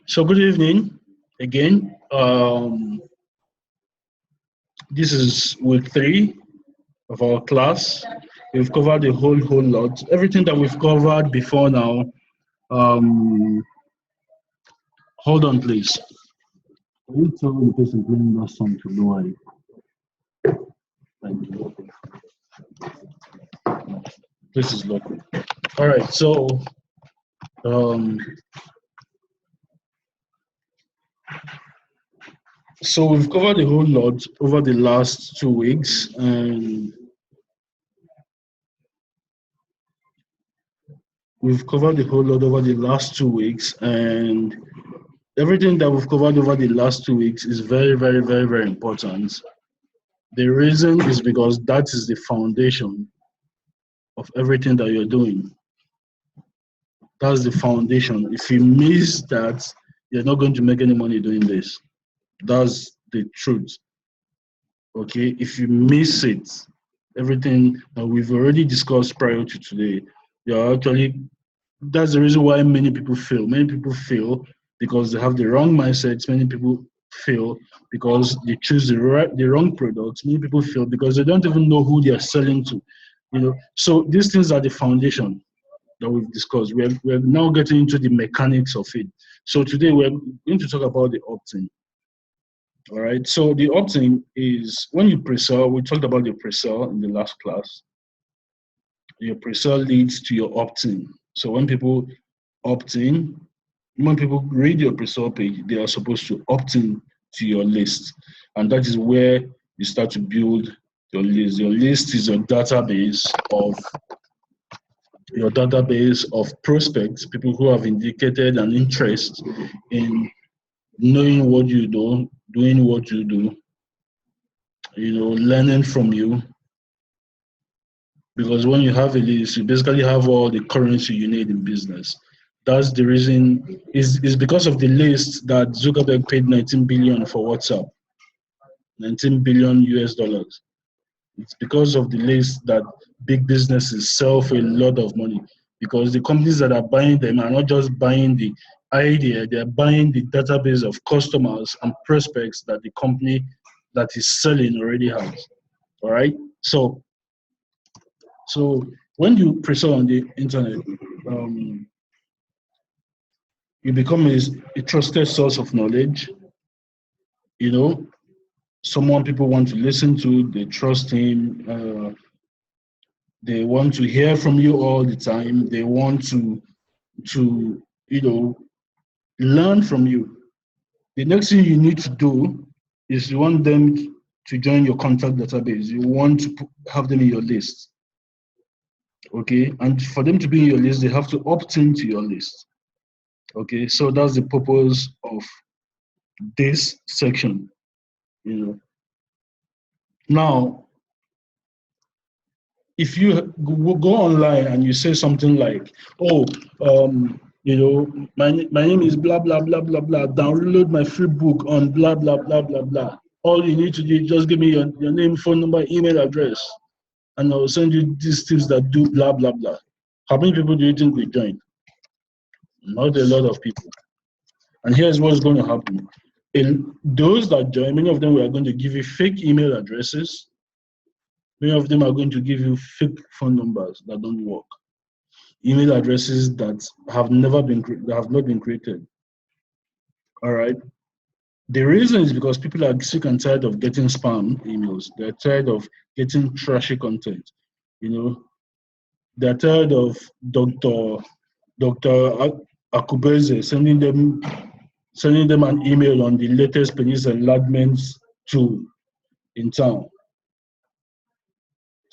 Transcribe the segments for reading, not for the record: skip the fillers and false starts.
So good evening again. This is week 3 of our class. We've covered a whole lot. Everything that we've covered before now. Hold on, please. Can you tell the person playing that song to lower it? Thank you. This is local. All right. So we've covered a whole lot over the last 2 weeks, and everything that we've covered over the last 2 weeks is very important. The reason is because that is the foundation of everything that you're doing. That's the foundation. If you miss that, you're not going to make any money doing this. That's the truth. Okay, if you miss it, everything that we've already discussed prior to today, that's the reason why many people fail. Many people fail because they have the wrong mindsets. Many people fail because they choose the wrong products. Many people fail because they don't even know who they are selling to. So these things are the foundation that we've discussed. We're now getting into the mechanics of it. So today we're going to talk about the opt-in. All right. So the opt-in is when you pre-sell. We talked about the pre-sell in the last class. Your pre-sell leads to your opt-in. So when people opt in, when people read your pre-sell page, they are supposed to opt in to your list. And that is where you start to build your list. Your list is your database of prospects, people who have indicated an interest in knowing what you do, doing what you do, learning from you. Because when you have a list, you basically have all the currency you need in business. That's the reason, is because of the list that Zuckerberg paid 19 billion for WhatsApp, 19 billion US dollars. It's because of the list that big businesses sell for a lot of money, because the companies that are buying them are not just buying the idea, they're buying the database of customers and prospects that the company that is selling already has. All right. So when you pre-sell on the internet, you become a trusted source of knowledge. Someone people want to listen to, they trust him. They want to hear from you all the time. They want to learn from you. The next thing you need to do is you want them to join your contact database. You want to have them in your list. Okay, and for them to be in your list, they have to opt into your list. Okay, so that's the purpose of this section. Now, if you go online and you say something like, my name is blah blah blah blah blah, download my free book on blah blah blah blah blah. All you need to do is just give me your name, phone number, email address, and I'll send you these tips that do blah blah blah. How many people do you think will join? Not a lot of people. And here's what's going to happen. Those that join, many of them are going to give you fake email addresses. Many of them are going to give you fake phone numbers that don't work. Email addresses that have not been created. All right. The reason is because people are sick and tired of getting spam emails. They're tired of getting trashy content. They're tired of Dr. Akubeze sending them an email on the latest penis enlargement tool in town.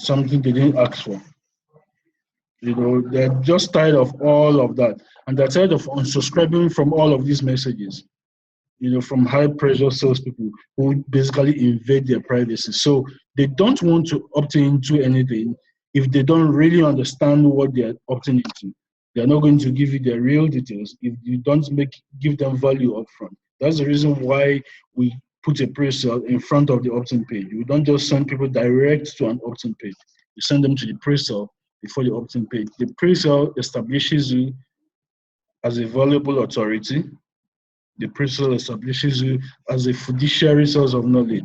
Something they didn't ask for. They're just tired of all of that. And they're tired of unsubscribing from all of these messages, from high pressure salespeople who basically invade their privacy. So they don't want to opt into anything if they don't really understand what they're opting into. They're not going to give you their real details if you don't give them value upfront. That's the reason why we put a pre-sale in front of the opt-in page. We don't just send people direct to an opt-in page. We send them to the pre-sale before the opt-in page. The pre-sale establishes you as a valuable authority. The principle establishes you as a fiduciary source of knowledge.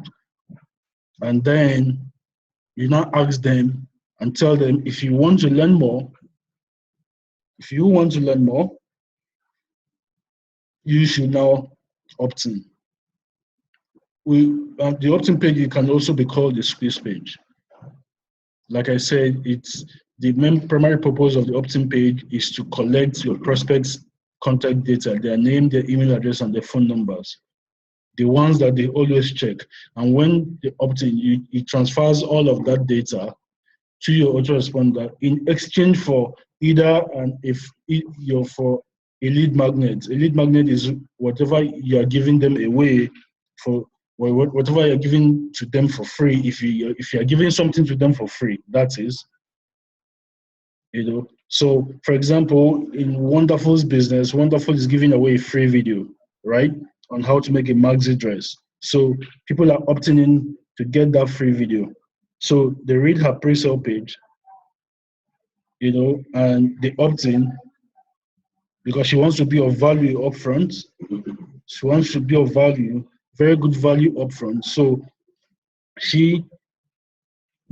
And then you now ask them and tell them, if you want to learn more, you should now opt in. The opt-in page, it can also be called the squeeze page. Like I said, it's the main primary purpose of the opt-in page is to collect your prospects' contact data, their name, their email address, and their phone numbers. The ones that they always check. And when they opt in, it transfers all of that data to your autoresponder in exchange for either if you're for a lead magnet. A lead magnet is whatever you are giving them away for, whatever you're giving to them for free. If you are giving something to them for free, that is, So, for example, in Wonderful's business, Wonderful is giving away a free video, right, on how to make a maxi dress. So people are opting in to get that free video. So they read her pre-sale page, and they opt in because she wants to be of value upfront. She wants to be of value, very good value upfront. So she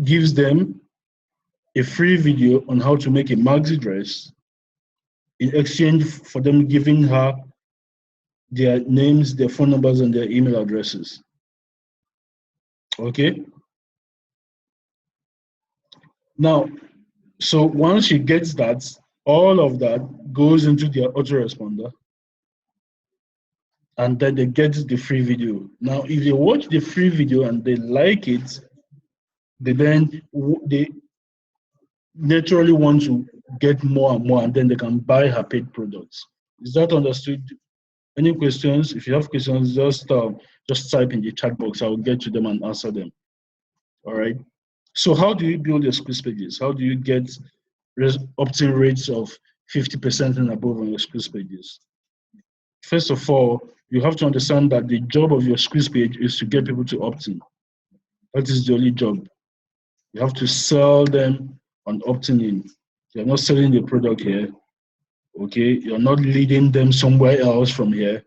gives them a free video on how to make a maxi dress in exchange for them giving her their names, their phone numbers, and their email addresses. Okay? Now, so once she gets that, all of that goes into their autoresponder, and then they get the free video. Now, if they watch the free video and they like it, they naturally want to get more and more, and then they can buy her paid products. Is that understood? Any questions? If you have questions, just type in the chat box. I will get to them and answer them. All right. So how do you build your squeeze pages? How do you get opt-in rates of 50% and above on your squeeze pages? First of all, you have to understand that the job of your squeeze page is to get people to opt in. That is the only job. You have to sell them on opting in. You're not selling the product here. Okay, you're not leading them somewhere else from here.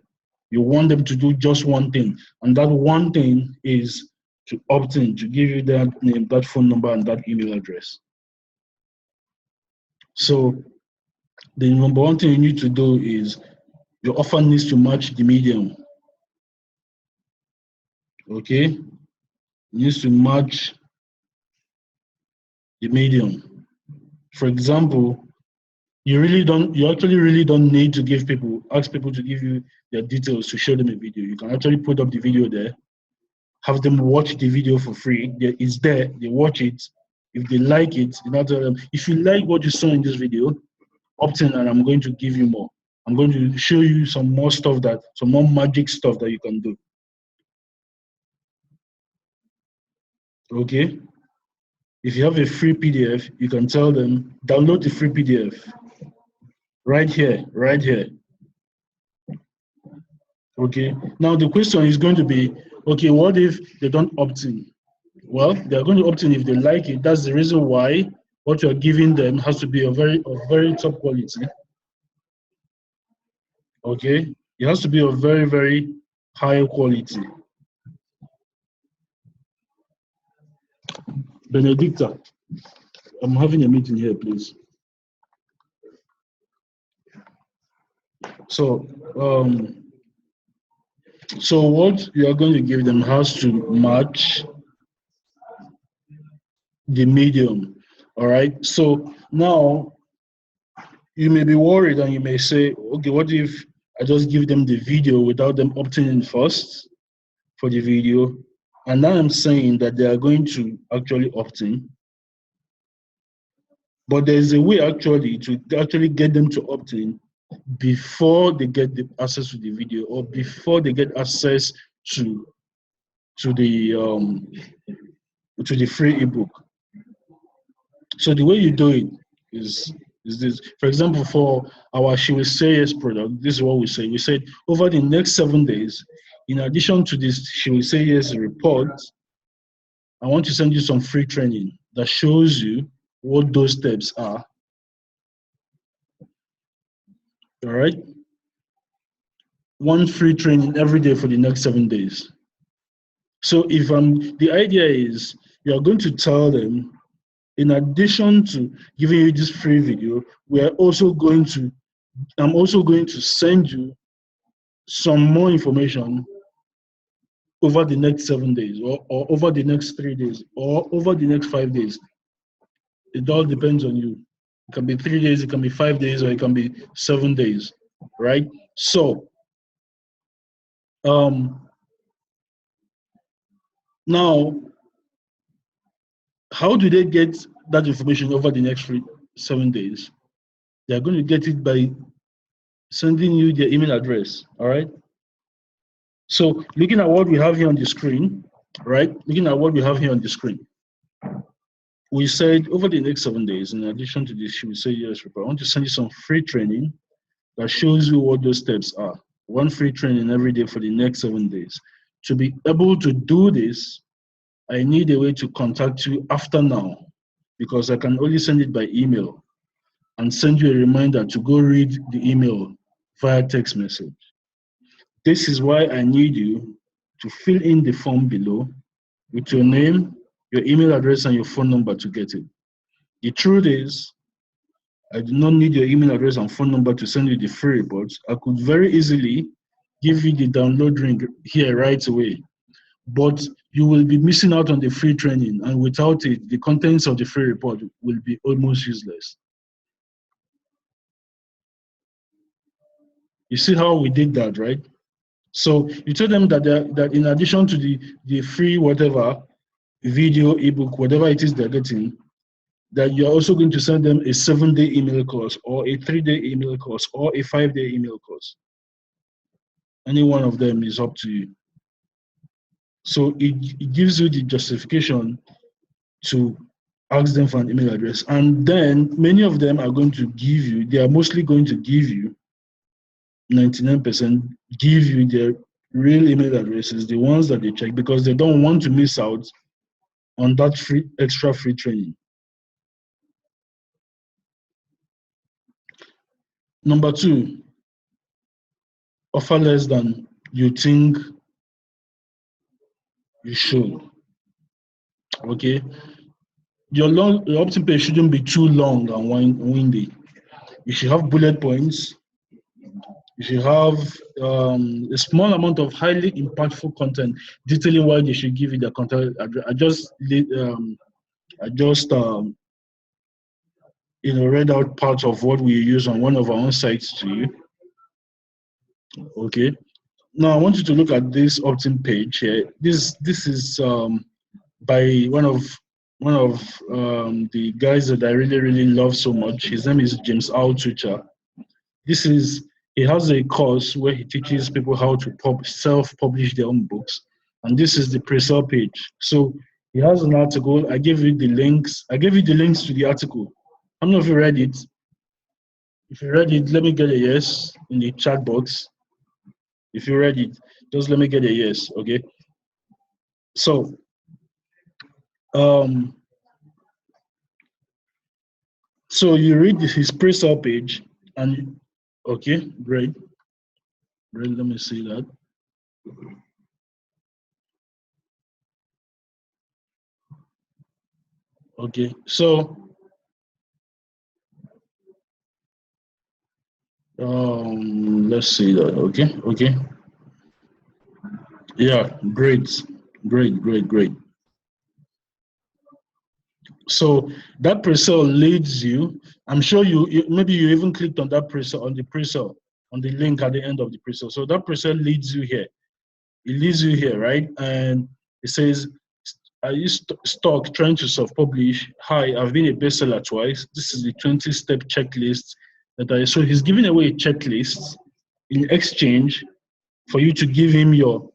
You want them to do just one thing, and that one thing is to opt in, to give you that name, that phone number, and that email address. So the number one thing you need to do is your offer needs to match the medium. Okay, it needs to match the medium. For example, you actually really don't need to ask people to give you their details to show them a video. You can actually put up the video there, have them watch the video for free. It's there, they watch it. If they like it, you now tell them, if you like what you saw in this video, opt in and I'm going to give you more. I'm going to show you some more magic stuff that you can do. Okay? If you have a free PDF, you can tell them, download the free PDF. Right here. Okay, now the question is going to be, okay, what if they don't opt in? Well, they're going to opt in if they like it. That's the reason why what you're giving them has to be of very top quality. Okay, it has to be of very, very high quality. Benedicta, I'm having a meeting here, please. So what you are going to give them has to match the medium. All right. So now you may be worried and you may say, okay, what if I just give them the video without them opting in first for the video? And now I'm saying that they are going to actually opt in. But there's a way actually to get them to opt in before they get the access to the video or before they get access to the free ebook. So the way you do it is this. For example, for our She Will Say Yes product, this is what we say. We said over the next 7 days, in addition to this She Will Say Yes report, I want to send you some free training that shows you what those steps are. All right. one free training every day for the next 7 days. So if the idea is you're going to tell them, in addition to giving you this free video, I'm also going to send you some more information over the next 7 days, or over the next 3 days, or over the next 5 days. It all depends on you. It can be 3 days, it can be 5 days, or it can be 7 days, right? So now, how do they get that information over the next 7 days? They're going to get it by sending you their email address, all right? So looking at what we have here on the screen, right? Looking at what we have here on the screen, we said over the next 7 days, in addition to this, we say, yes, I want to send you some free training that shows you what those steps are. One free training every day for the next 7 days. To be able to do this, I need a way to contact you after now, because I can only send it by email and send you a reminder to go read the email via text message. This is why I need you to fill in the form below with your name, your email address, and your phone number to get it. The truth is, I do not need your email address and phone number to send you the free reports. I could very easily give you the download link here right away, but you will be missing out on the free training, and without it, the contents of the free report will be almost useless. You see how we did that, right? So you tell them that in addition to the free whatever, video, ebook, whatever it is they're getting, that you're also going to send them a 7-day email course, or a 3-day email course, or a 5-day email course. Any one of them is up to you. So it gives you the justification to ask them for an email address. And then many of them are going to give you, they are mostly going to give you, 99% give you their real email addresses, the ones that they check, because they don't want to miss out on that extra free training. Number 2, offer less than you think you should. Okay, your opt-in page shouldn't be too long and windy. You should have bullet points. You should have a small amount of highly impactful content detailing why they should give you their contact address. I just read out part of what we use on one of our own sites to you. Okay. Now I want you to look at this opt-in page here. This is by one of the guys that I really love so much. His name is James Altucher. He has a course where he teaches people how to self-publish their own books, and this is the pre-sale page. So he has an article. I gave you the links. I gave you the links to the article. How many of you read it? If you read it, let me get a yes in the chat box. If you read it, just let me get a yes, okay? So, so you read his pre-sale page, and okay, great. Let me see that. Okay, so let's see that. Okay. Yeah, great. So that pre-sale leads you. I'm sure maybe you even clicked on that pre-sale, on the link at the end of the pre-sale. So that pre-sale leads you here. It leads you here, right? And it says, are you stuck trying to self-publish? Hi, I've been a bestseller twice. This is the 20-step checklist so he's giving away a checklist in exchange for you to give him your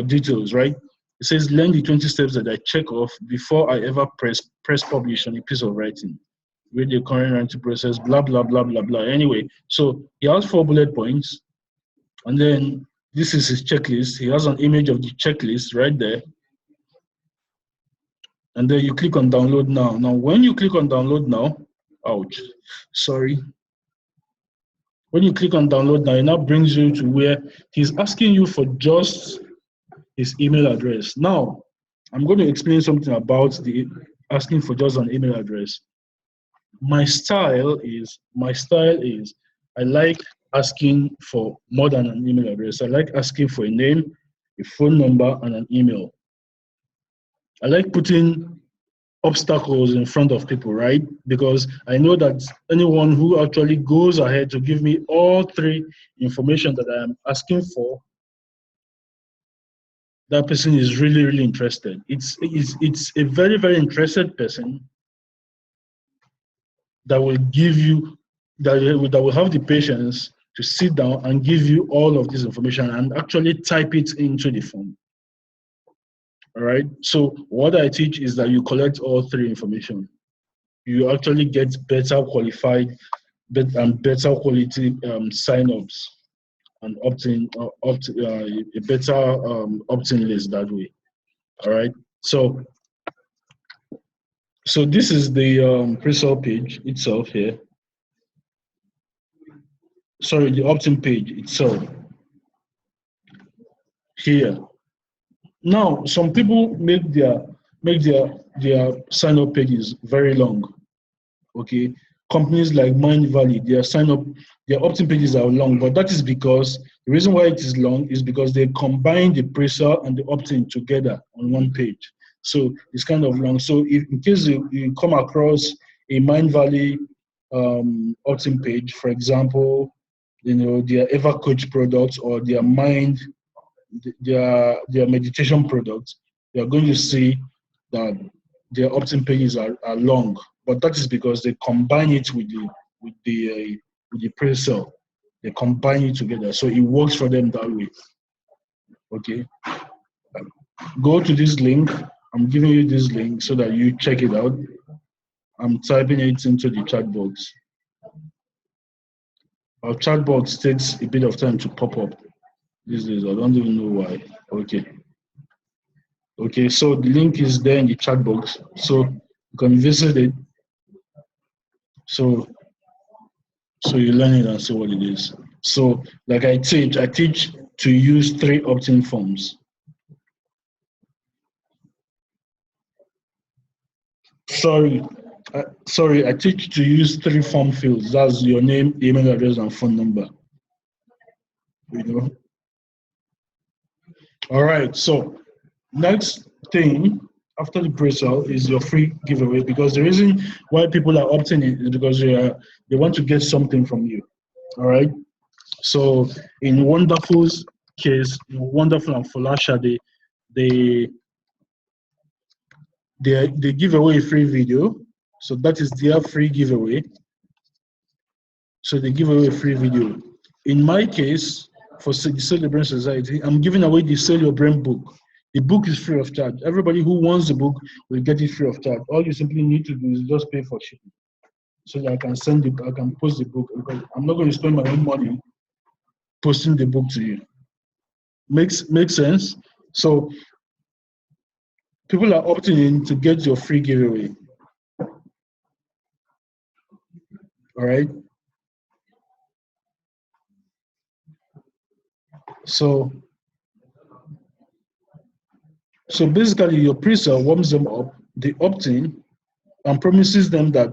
details, right? It says, learn the 20 steps that I check off before I ever press publish on a piece of writing. Read the current writing process, blah, blah, blah, blah, blah. Anyway, so he has 4 bullet points, and then this is his checklist. He has an image of the checklist right there. And then you click on download now. Now, when you click on download now, ouch, sorry. When you click on download now, it now brings you to where he's asking you for just his email address. Now, I'm going to explain something about the asking for just an email address. My style is I like asking for more than an email address. I like asking for a name, a phone number, and an email. I like putting obstacles in front of people, right? Because I know that anyone who actually goes ahead to give me all three information that I am asking for, that person is really, really interested. It's a very, very interested person that will give you that will have the patience to sit down and give you all of this information and actually type it into the form. All right. So what I teach is that you collect all three information. You actually get better qualified and better quality sign-ups and a better opt-in list that way. All right. So this is the pre-sale page itself here. Sorry, the opt-in page itself here. Now, some people make their sign-up pages very long. Okay, companies like Mind Valley, their opt-in pages are long, but that is because the reason why it is long is because they combine the pre-sale and the opt-in together on one page. So it's kind of long. So if in case you come across a Mind Valley opt-in page, for example, their Ever Coach products or their meditation products, you are going to see that their opt-in pages are long, but that is because they combine it with the pre-sale. They combine it together, so it works for them that way. Okay, go to this link. I'm giving you this link so that you check it out. I'm typing it into the chat box. Our chat box takes a bit of time to pop up these days. I don't even know why. Okay, so the link is there in the chat box, so you can visit it. So you learn it and see what it is. So like I teach to use 3 opt-in forms. Sorry, I teach to use 3 form fields. That's your name, email address, and phone number. All right, so next thing after the pre-sale is your free giveaway, because the reason why people are opting in is because they want to get something from you. All right. So in Wonderful's case, Wonderful and Folasha, they give away a free video. So that is their free giveaway. So they give away a free video. In my case, for the Sell Your Brain Society, I'm giving away the Sell Your Brain book. The book is free of charge. Everybody who wants the book will get it free of charge. All you simply need to do is just pay for shipping, so that I can post the book, because I'm not going to spend my own money posting the book to you. Makes sense? So people are opting in to get your free giveaway. All right. So basically your pre-sale warms them up, they opt in and promises them that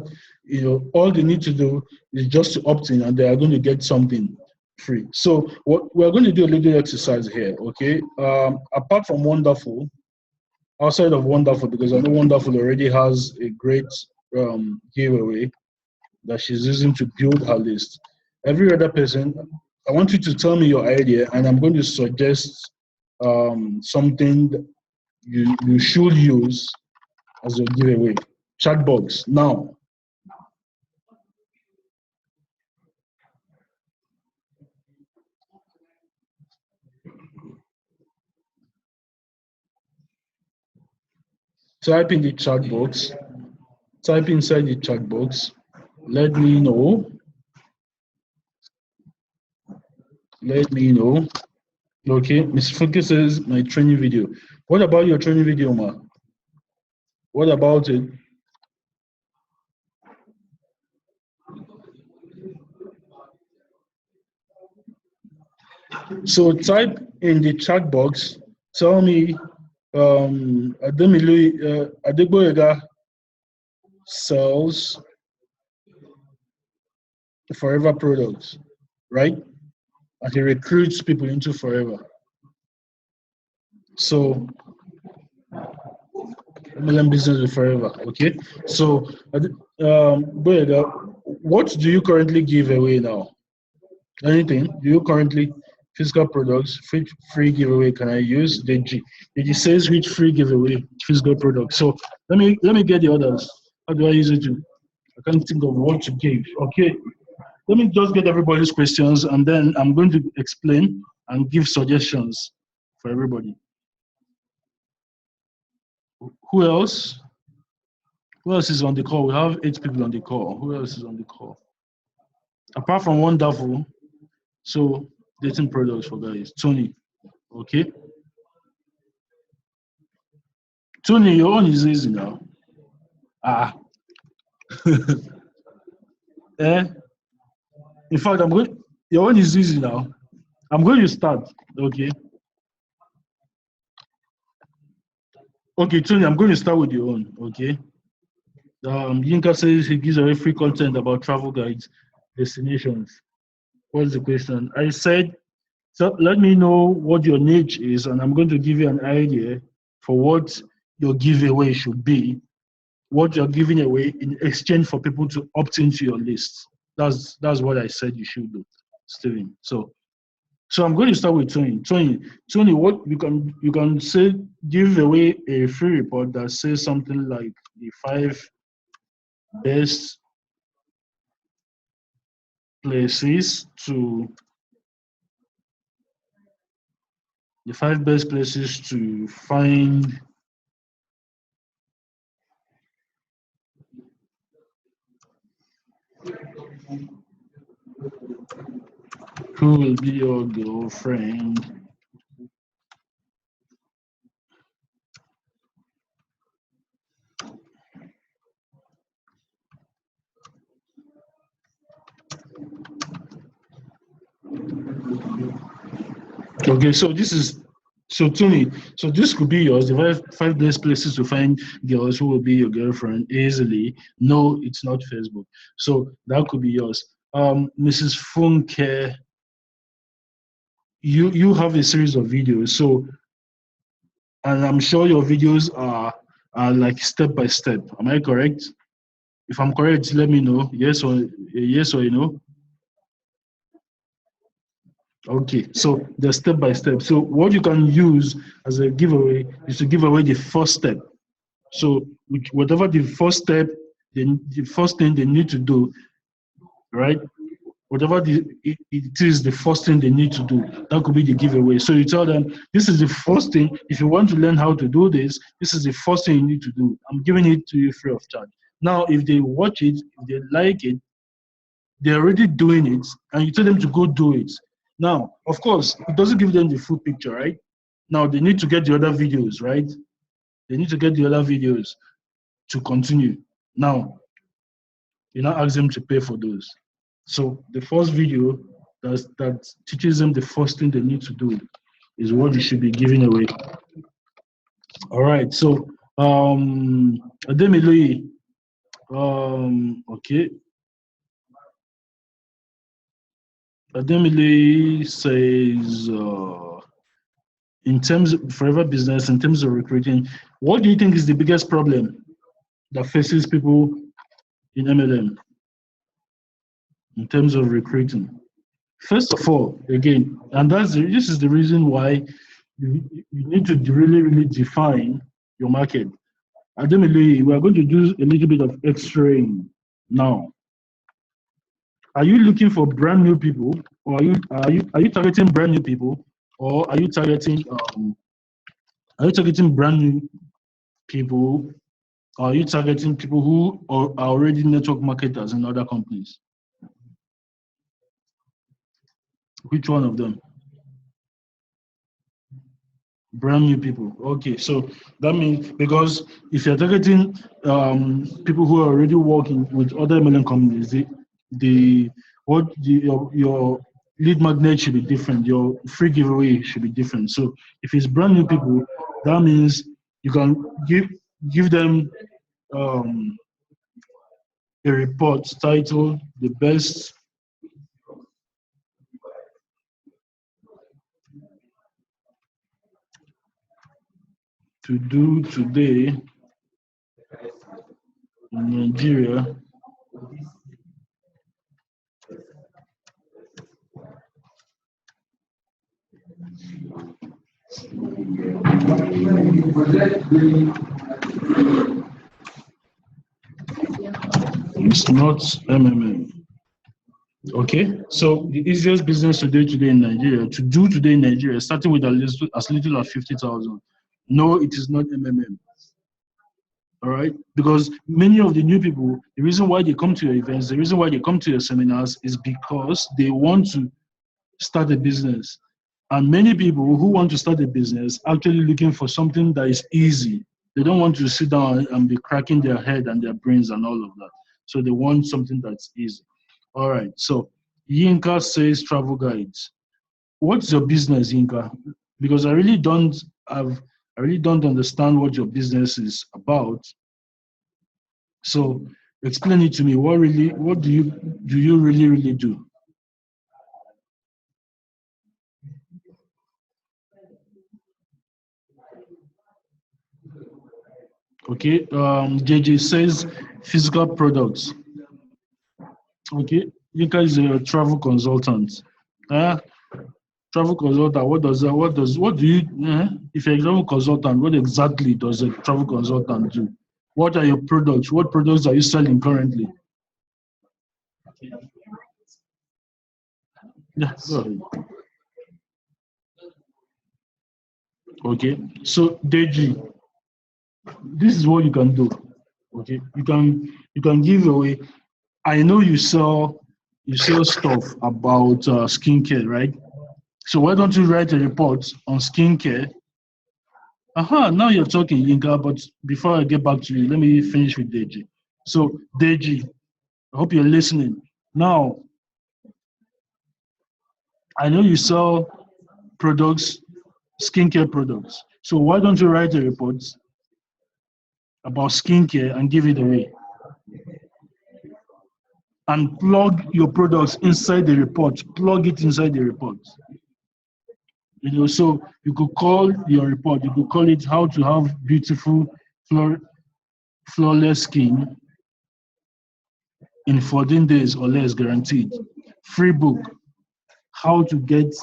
all they need to do is just to opt in and they are going to get something free. So what we're going to do a little exercise here, okay? Apart from Wonderful, outside of Wonderful, because I know Wonderful already has a great giveaway that she's using to build her list. Every other person, I want you to tell me your idea, and I'm going to suggest something that you should use as your giveaway. Chat box now. Type in the chat box. Type inside the chat box. Let me know. Let me know. Okay, Ms. Funke says my training video. What about your training video, ma? What about it? So type in the chat box, tell me Adegboyega sells Forever products, right? And he recruits people into Forever. So MLM business with Forever, okay? So Boyega, what do you currently give away now? Anything? Do you currently physical products, free giveaway can I use? Deji says which free giveaway physical products. So let me get the others. How do I use it to? I can't think of what to give. Okay. Let me just get everybody's questions and then I'm going to explain and give suggestions for everybody. Who else? Who else is on the call? We have 8 people on the call. Who else is on the call? Apart from Wonderful, so dating products for guys. Tony, okay. Tony, your own is easy now. Eh? In fact, your own is easy now. I'm going to start, okay? Okay, Tony, I'm going to start with your own, okay? Yinka says he gives away free content about travel guides, destinations. What's the question? I said, so let me know what your niche is, and I'm going to give you an idea for what your giveaway should be, what you're giving away in exchange for people to opt into your list. That's what I said you should do, Steven. So I'm going to start with Tony. Tony, what you can say, give away a free report that says something like the 5 best places to find who will be your girlfriend. Okay, so Tony, so this could be yours. The 5 best places to find girls who will be your girlfriend easily. No, it's not Facebook. So that could be yours. Mrs. Funke, you have a series of videos. So, and I'm sure your videos are like step by step. Am I correct? If I'm correct, let me know. Yes or no. Okay, so the step by step. So what you can use as a giveaway is to give away the first step. So whatever the first step, the first thing they need to do, right? Whatever it is, the first thing they need to do, that could be the giveaway. So you tell them, this is the first thing. If you want to learn how to do this, this is the first thing you need to do. I'm giving it to you free of charge. Now, if they watch it, if they like it, they're already doing it, and you tell them to go do it. Now, of course, it doesn't give them the full picture, right? Now, they need to get the other videos, right? They need to get the other videos to continue. Now, you now ask them to pay for those. So the first video that teaches them the first thing they need to do is what you should be giving away. All right, so Ademilui, okay. Ademilui says, in terms of Forever Business, in terms of recruiting, what do you think is the biggest problem that faces people in MLM in terms of recruiting? First of all, again, and this is the reason why you need to really define your market. Ademilui, we are going to do a little bit of X-raying now. Are you looking for brand new people, or are you targeting brand new people, or are you targeting brand new people, or are you targeting people who are already network marketers in other companies? Which one of them? Brand new people. Okay, so that means, because if you're targeting people who are already working with other MLM companies, your lead magnet should be different. Your free giveaway should be different. So if it's brand new people, that means you can give them um, a report titled "The Best to Do Today in Nigeria." It's not MMM. Okay, so the easiest business to do today in Nigeria, starting with as little as 50,000. No, it is not MMM. All right, because many of the new people, the reason why they come to your events, the reason why they come to your seminars is because they want to start a business. And many people who want to start a business actually looking for something that is easy. They don't want to sit down and be cracking their head and their brains and all of that. So they want something that's easy. All right. So Yinka says travel guides. What's your business, Yinka? Because I really don't understand what your business is about. So explain it to me. What do you really do? Okay. JJ says physical products. Okay. Yinka is a travel consultant. Uh, Travel consultant, what do you, if you're a travel consultant, what exactly does a travel consultant do? What are your products? What products are you selling currently? Yeah, go ahead. Okay, so Deji, this is what you can do. Okay, you can give away. I know you sell stuff about skincare, right? So why don't you write a report on skincare? Now you're talking, Yinka, but before I get back to you, let me finish with Deji. So, Deji, I hope you're listening. Now, I know you sell products, skincare products. So why don't you write a report about skincare and give it away? And plug your products inside the report. Plug it inside the report. So you could call your report, you could call it "How to Have Beautiful, Flawless Skin in 14 Days or Less Guaranteed." Free book, How to Get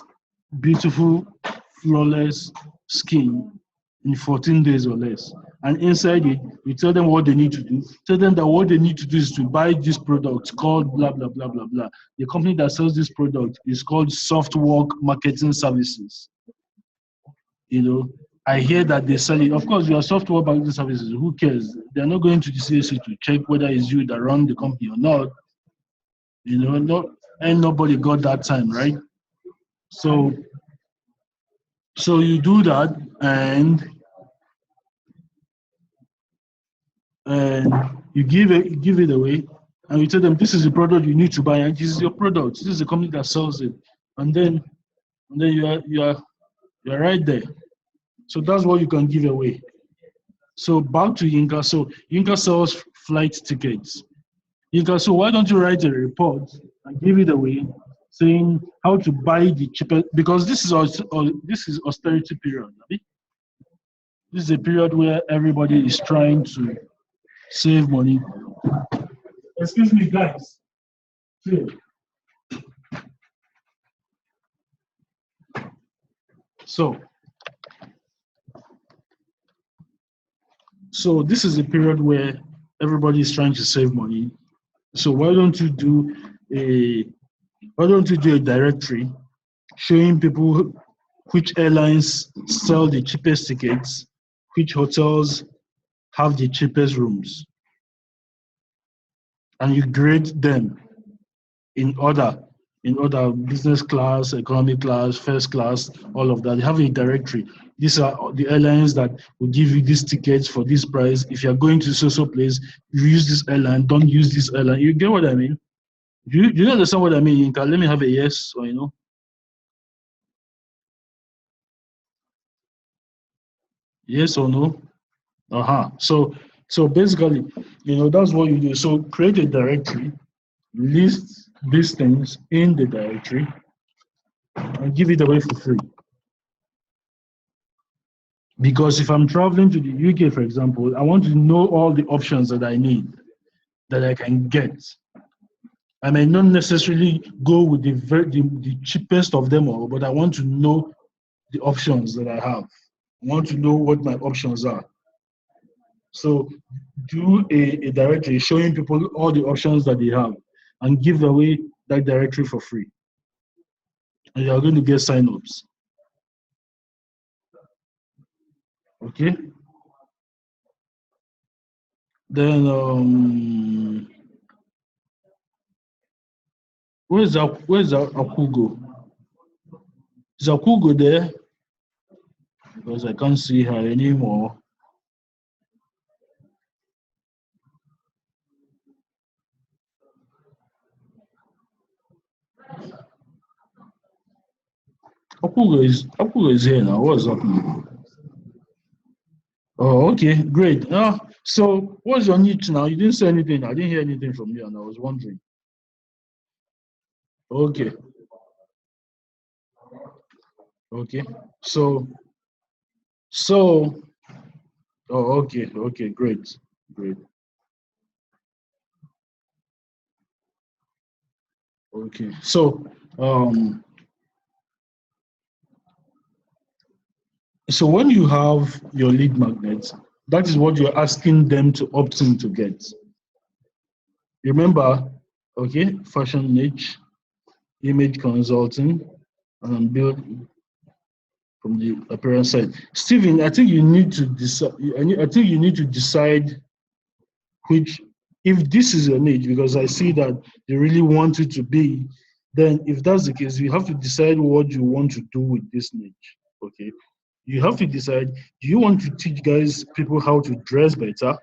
Beautiful, Flawless Skin in 14 days or less. And inside it, you tell them what they need to do. Tell them that what they need to do is to buy this product called blah, blah, blah, blah, blah. The company that sells this product is called Softwork Marketing Services. I hear that they sell it. Of course, you are Softwork Marketing Services. Who cares? They're not going to the CAC to check whether it's you that run the company or not. And nobody got that time, right? So you do that, and you give it away, and you tell them this is the product you need to buy, and this is your product. This is the company that sells it, and then you're right there. So that's what you can give away. So back to Yinka. So Yinka sells flight tickets. Yinka, so why don't you write a report and give it away, saying how to buy the cheapest, because this is austerity period. Right? This is a period where everybody is trying to save money. Excuse me, guys. Here. So this is a period where everybody is trying to save money. So why don't you do a directory showing people which airlines sell the cheapest tickets, which hotels have the cheapest rooms, and you grade them in order, business class, economy class, first class, all of that. You have a directory. These are the airlines that will give you these tickets for this price. If you're going to so place, you use this airline, don't use this airline. You get what I mean? Do you understand what I mean? Let me have a yes or Yes or no? So basically, that's what you do. So create a directory, list these things in the directory, and give it away for free. Because if I'm traveling to the UK, for example, I want to know all the options that I need, that I can get. I may not necessarily go with the cheapest of them all, but I want to know the options that I have. I want to know what my options are. So do a directory showing people all the options that they have and give away that directory for free. And you're going to get signups. Okay? Then where's Akugo? Is Akugo there? Because I can't see her anymore. Akugo is here now. What's happening? Oh, okay, great. So what's your niche now? You didn't say anything. I didn't hear anything from you, and I was wondering. Okay, okay. So, so, oh, okay, great, great. Okay, um, so when you have your lead magnets, that is what you're asking them to opt in to get. Remember, okay, fashion niche, image consulting, and build from the appearance side. Stephen, I think you need to decide. I think you need to decide which, if this is your niche, because I see that you really want it to be. Then, if that's the case, you have to decide what you want to do with this niche. Okay, you have to decide: do you want to teach people how to dress better,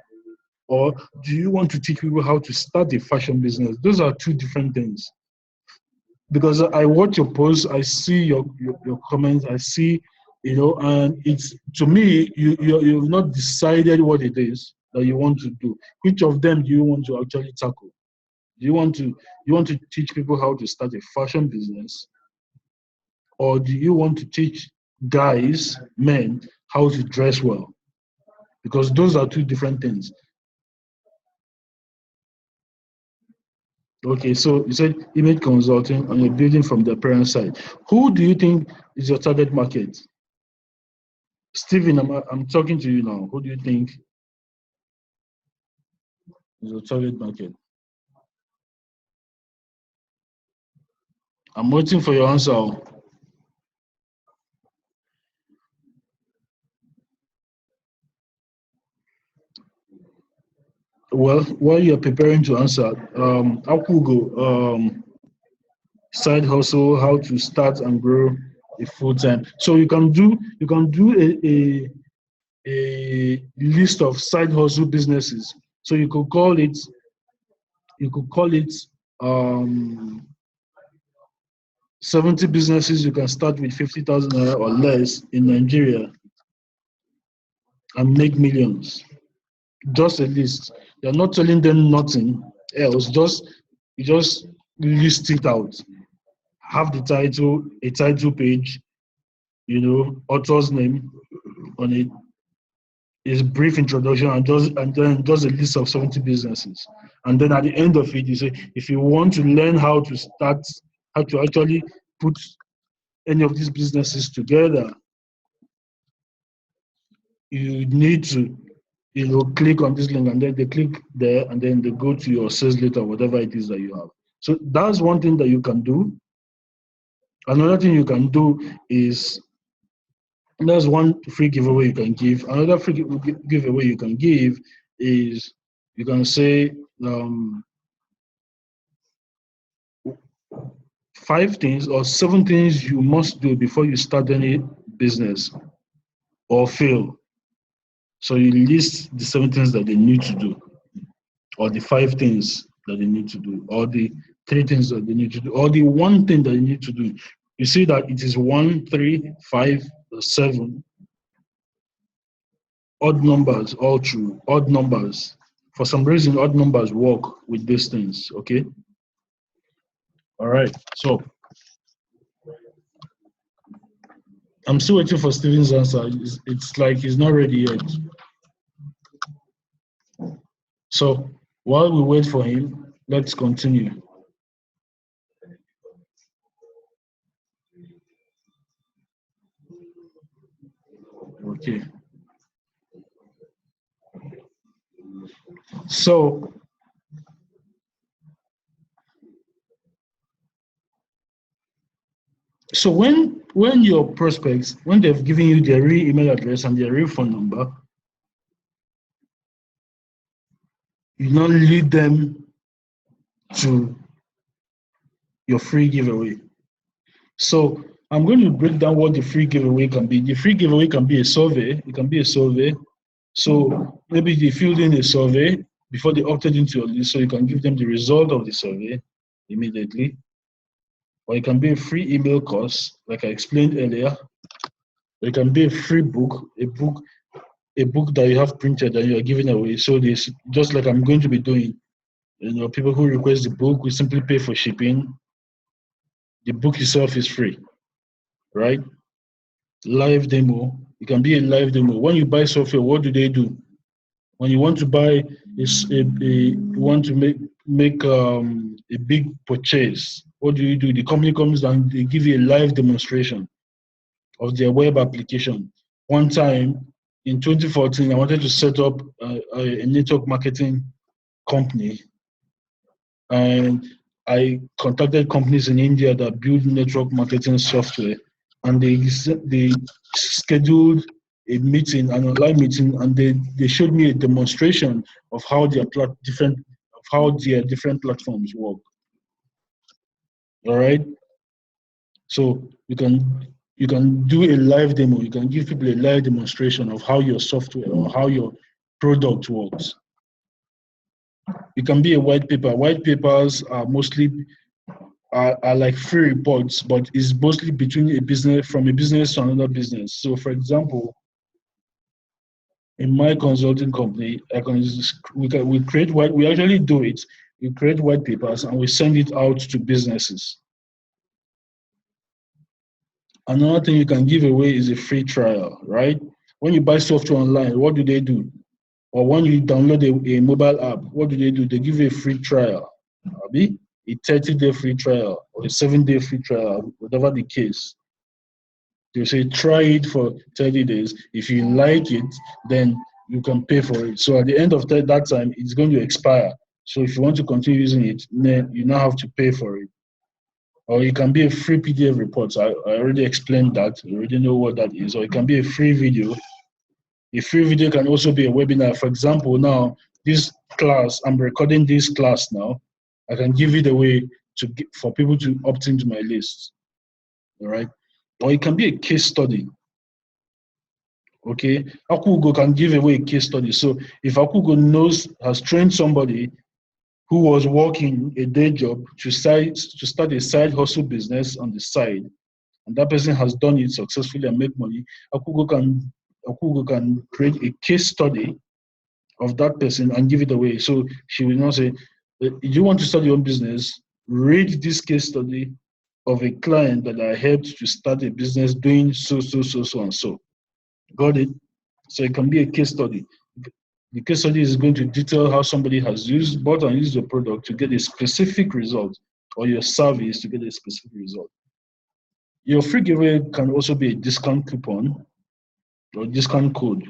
or do you want to teach people how to start a fashion business? Those are two different things. Because I watch your posts, I see your comments, I see, and it's, to me, you've not decided what it is that you want to do. Which of them do you want to actually tackle? Do you want to teach people how to start a fashion business, or do you want to teach men, how to dress well? Because those are two different things. Okay, so you said image consulting and you're building from the parent side. Who do you think is your target market? Stephen, I'm talking to you now. Who do you think is your target market? I'm waiting for your answer. Well, while you're preparing to answer, Akugo, side hustle, how to start and grow a full time. So you can do a list of side hustle businesses. So you could call it um 70 businesses you can start with 50,000 naira or less in Nigeria and make millions. Just a list. You're not telling them nothing else. You just list it out. Have the title, a title page, author's name on it, is brief introduction, and then just a list of 70 businesses. And then at the end of it, you say, if you want to learn how to actually put any of these businesses together, you need to, click on this link, and then they click there, and then they go to your sales letter, whatever it is that you have. So that's one thing that you can do. Another thing you can do is, that's one free giveaway you can give. Another free giveaway you can give is, you can say, 5 things or 7 things you must do before you start any business or fail. So you list the 7 things that they need to do, or the 5 things that they need to do, or the 3 things that they need to do, or the one thing that they need to do. You see that it is 1, 3, 5, 7. odd numbers all through, odd numbers. For some reason, odd numbers work with these things, okay? All right, so I'm still waiting for Steven's answer. It's like he's not ready yet. So while we wait for him, let's continue. Okay. So when your prospects, when they've given you their real email address and their real phone number, you now lead them to your free giveaway. So I'm going to break down what the free giveaway can be. The free giveaway can be a survey. It can be a survey. So maybe they filled in a survey before they opted into your list, so you can give them the result of the survey immediately. Or it can be a free email course, like I explained earlier. Or it can be a free book, a book that you have printed and you are giving away. So this, just like I'm going to be doing, people who request the book, we simply pay for shipping. The book itself is free, right? Live demo. It can be a live demo. When you buy software, what do they do? When you want to buy you want to make a big purchase, what do? The company comes and they give you a live demonstration of their web application. One time in 2014, I wanted to set up a network marketing company, and I contacted companies in India that build network marketing software, and they scheduled a meeting, an online meeting, and they showed me a demonstration of how their different platforms work. All right, so you can do a live demo. You can give people a live demonstration of how your software or how your product works. It can be a white paper. White papers are mostly are like free reports, but it's mostly from a business to another business. So, for example, in my consulting company, we create we actually do it. We create white papers and we send it out to businesses. Another thing you can give away is a free trial, right? When you buy software online, what do they do? Or when you download a mobile app, what do? They give you a free trial, a 30-day free trial or a 7-day free trial, whatever the case. They say try it for 30 days. If you like it, then you can pay for it. So at the end of that time, it's going to expire. So if you want to continue using it, then you now have to pay for it. Or it can be a free PDF report. I already explained that. You already know what that is. Or it can be a free video. A free video can also be a webinar. For example, now, this class, I'm recording this class now. I can give it away for people to opt into my list. All right? Or it can be a case study. Okay? Akugo can give away a case study. So if Akugo has trained somebody who was working a day job to start a side hustle business on the side, and that person has done it successfully and make money, Akugo can create a case study of that person and give it away. So she will now say, if you want to start your own business, read this case study of a client that I helped to start a business doing so, and so. Got it? So it can be a case study. The case study is going to detail how somebody has bought and used your product to get a specific result, or your service to get a specific result. Your free giveaway can also be a discount coupon or discount code.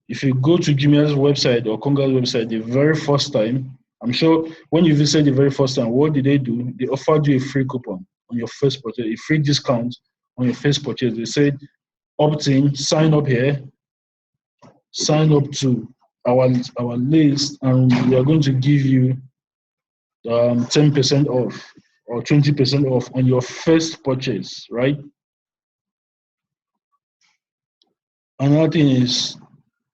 If you go to Jumia's website or Konga's website the very first time, I'm sure when you visit the very first time, what did they do? They offered you a free coupon on your first purchase, a free discount on your first purchase. They said, opt in, sign up here, sign up to our list, and we are going to give you 10% off or 20% off on your first purchase, right? Another thing is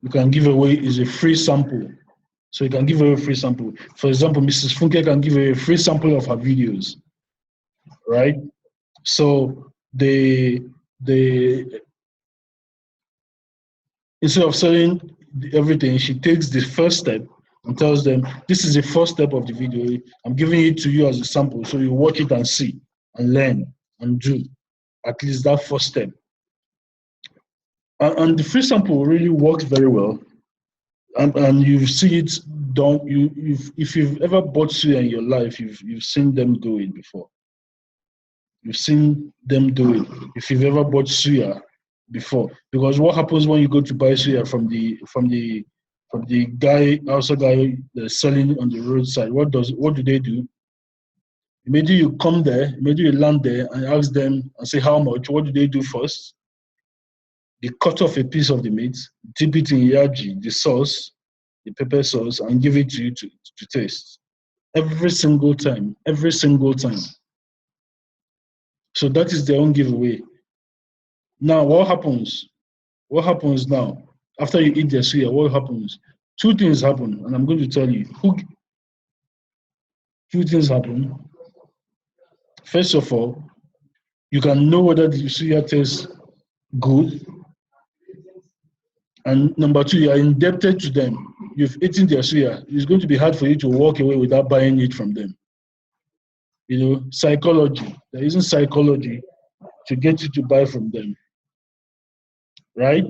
you can give away is a free sample. So you can give away a free sample. For example, Mrs. Funke can give away a free sample of her videos, right? So Instead of selling everything, she takes the first step and tells them, this is the first step of the video. I'm giving it to you as a sample, so you watch it and see and learn and do at least that first step. And the free sample really works very well. And you see it done. If you've ever bought suya in your life, you've seen them do it before. You've seen them do it. If you've ever bought suya before, because what happens when you go to buy suya from the guy, also guy that's selling on the roadside? What do they do? Immediately you come there, immediately you land there and ask them and say how much. What do they do first? They cut off a piece of the meat, dip it in yaji, the sauce, the pepper sauce, and give it to you to taste. Every single time, every single time. So that is their own giveaway. Now, what happens? What happens now? After you eat the suya, what happens? Two things happen, and I'm going to tell you. Two things happen. First of all, you can know whether the suya tastes good. And number two, you are indebted to them. You've eaten their suya. It's going to be hard for you to walk away without buying it from them. You know, psychology. There isn't psychology to get you to buy from them. Right?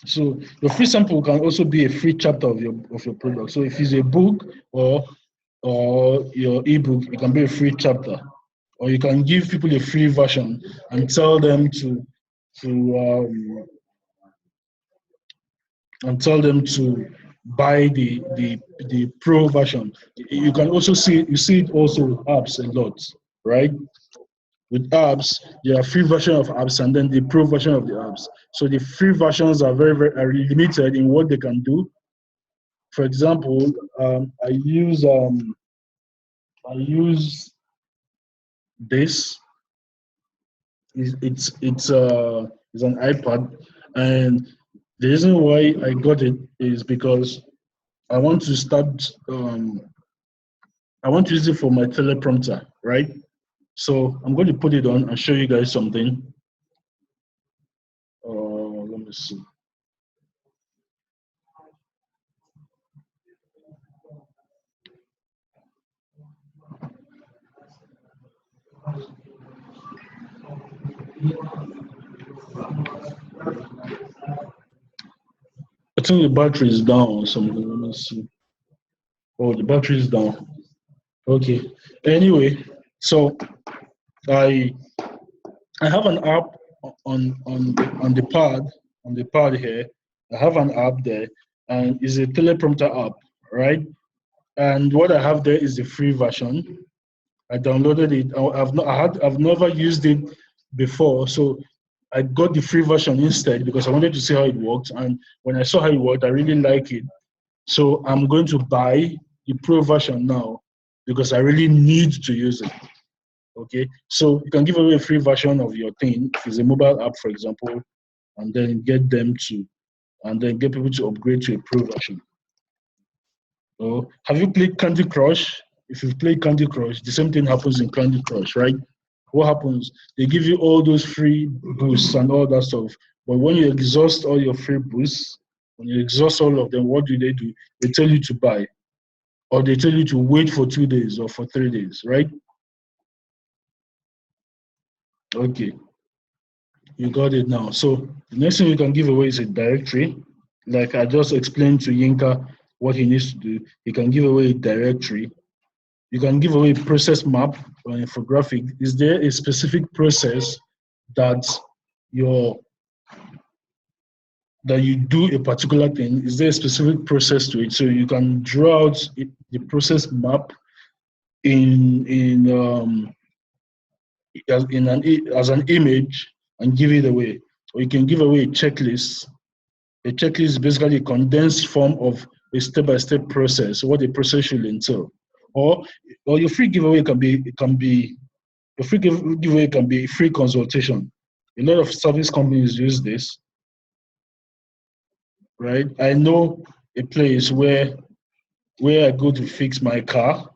So your free sample can also be a free chapter of your product. So if it's a book or your ebook, it can be a free chapter. Or you can give people a free version and tell them to buy the pro version. You can also see it also with apps a lot, right? With apps, there are free version of apps and then the pro version of the apps. So the free versions are very limited in what they can do. For example, I use this. It's an iPad, and the reason why I got it is because I want to start. I want to use it for my teleprompter, right? So I'm going to put it on and show you guys something. Let me see. I think the battery is down or something. Let me see. Oh, the battery is down. Okay. Anyway, so I have an app on the pad here. I have an app there, and it's a teleprompter app, right? And what I have there is the free version. I downloaded it. I've never used it before, so I got the free version instead because I wanted to see how it works. And when I saw how it worked, I really like it. So I'm going to buy the pro version now because I really need to use it. Okay, so you can give away a free version of your thing if it's a mobile app, for example, and then get people to upgrade to a pro version. So, have you played Candy Crush? If you've played Candy Crush, the same thing happens in Candy Crush, right? What happens? They give you all those free boosts and all that stuff. But when you exhaust all your free boosts, when you exhaust all of them, what do? They tell you to buy. Or they tell you to wait for 2 days or for 3 days, right? Okay, you got it now. So the next thing you can give away is a directory. Like I just explained to Yinka what he needs to do. He can give away a directory. You can give away a process map or an infographic. Is there a specific process that you do a particular thing? Is there a specific process to it? So you can draw out the process map as an image and give it away. Or you can give away a checklist. A checklist is basically a condensed form of a step-by-step process, what the process should entail. Or your free giveaway can be free consultation. A lot of service companies use this, right? I know a place where I go to fix my car,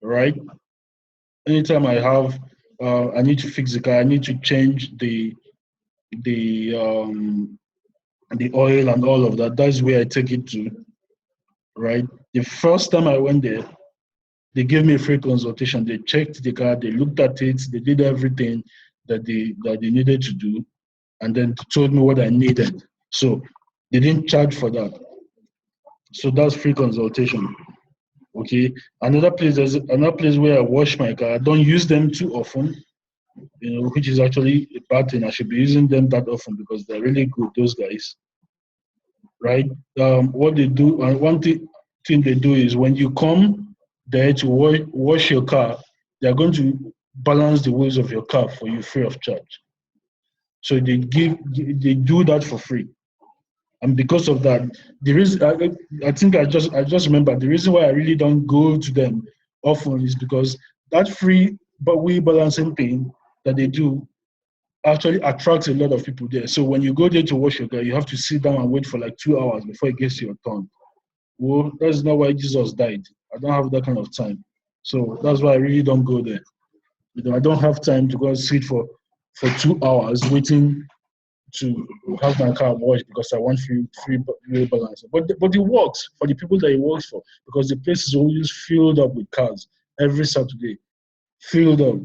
right? Anytime I need to fix the car, I need to change the the oil and all of that. That's where I take it to, right? The first time I went there, they gave me a free consultation. They checked the car, they looked at it, they did everything that they needed to do, and then told me what I needed. So they didn't charge for that. So that's free consultation. Okay. There's another place where I wash my car. I don't use them too often, which is actually a bad thing. I should be using them that often because they're really good, those guys, right? What they do, and thing they do is when you come there to wash your car, they're going to balance the wheels of your car for you free of charge. So they do that for free. And because of that, the reason I think I just remember the reason why I really don't go to them often is because that free but wheel balancing thing that they do actually attracts a lot of people there. So when you go there to wash your car, you have to sit down and wait for like 2 hours before it gets to your turn. Well, that's not why Jesus died. I don't have that kind of time. So that's why I really don't go there. I don't have time to go and sit for 2 hours waiting to have my car washed because I want free wheel balancing. But it works for the people that it works for because the place is always filled up with cars every Saturday, filled up.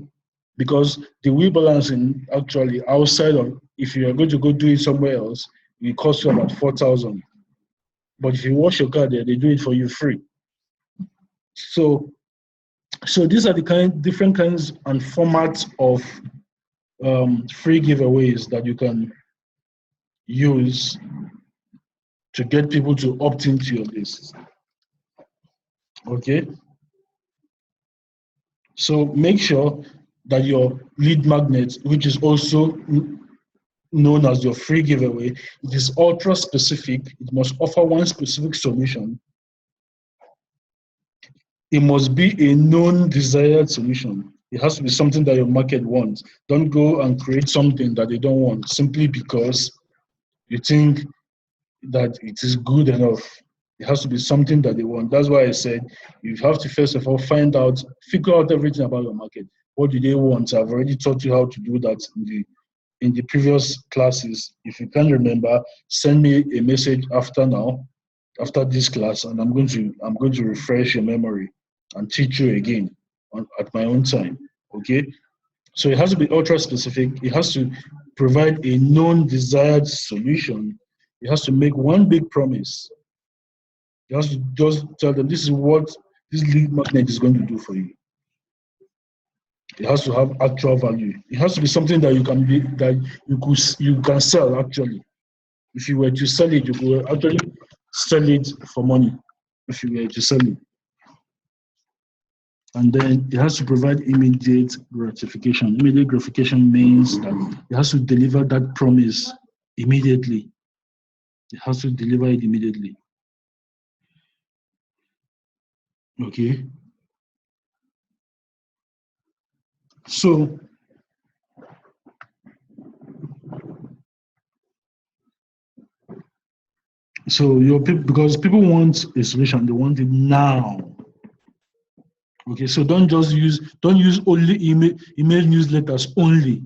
Because the wheel balancing actually outside of, if you are going to go do it somewhere else, it costs you about 4,000. But if you wash your car there, they do it for you free. So these are the different kinds and formats of free giveaways that you can use to get people to opt into your list. Okay. So make sure that your lead magnet, which is also known as your free giveaway, it is ultra specific. It must offer one specific solution. It must be a known desired solution. It has to be something that your market wants. Don't go and create something that they don't want simply because you think that it is good enough. It has to be something that they want. That's why I said you have to first of all figure out everything about your market. What do they want? I've already taught you how to do that in the previous classes. If you can't remember, send me a message after this class, and I'm going to refresh your memory and teach you again at my own time. Okay? So it has to be ultra specific. It has to provide a known desired solution. It has to make one big promise. You have to just tell them this is what this lead magnet is going to do for you. It has to have actual value. It has to be something that you can sell actually. If you were to sell it, you could actually sell it for money. If you were to sell it. And then it has to provide immediate gratification. Immediate gratification means that it has to deliver that promise immediately. It has to deliver it immediately. Okay. So your people, because people want a solution, they want it now. Okay, so don't use only email newsletters only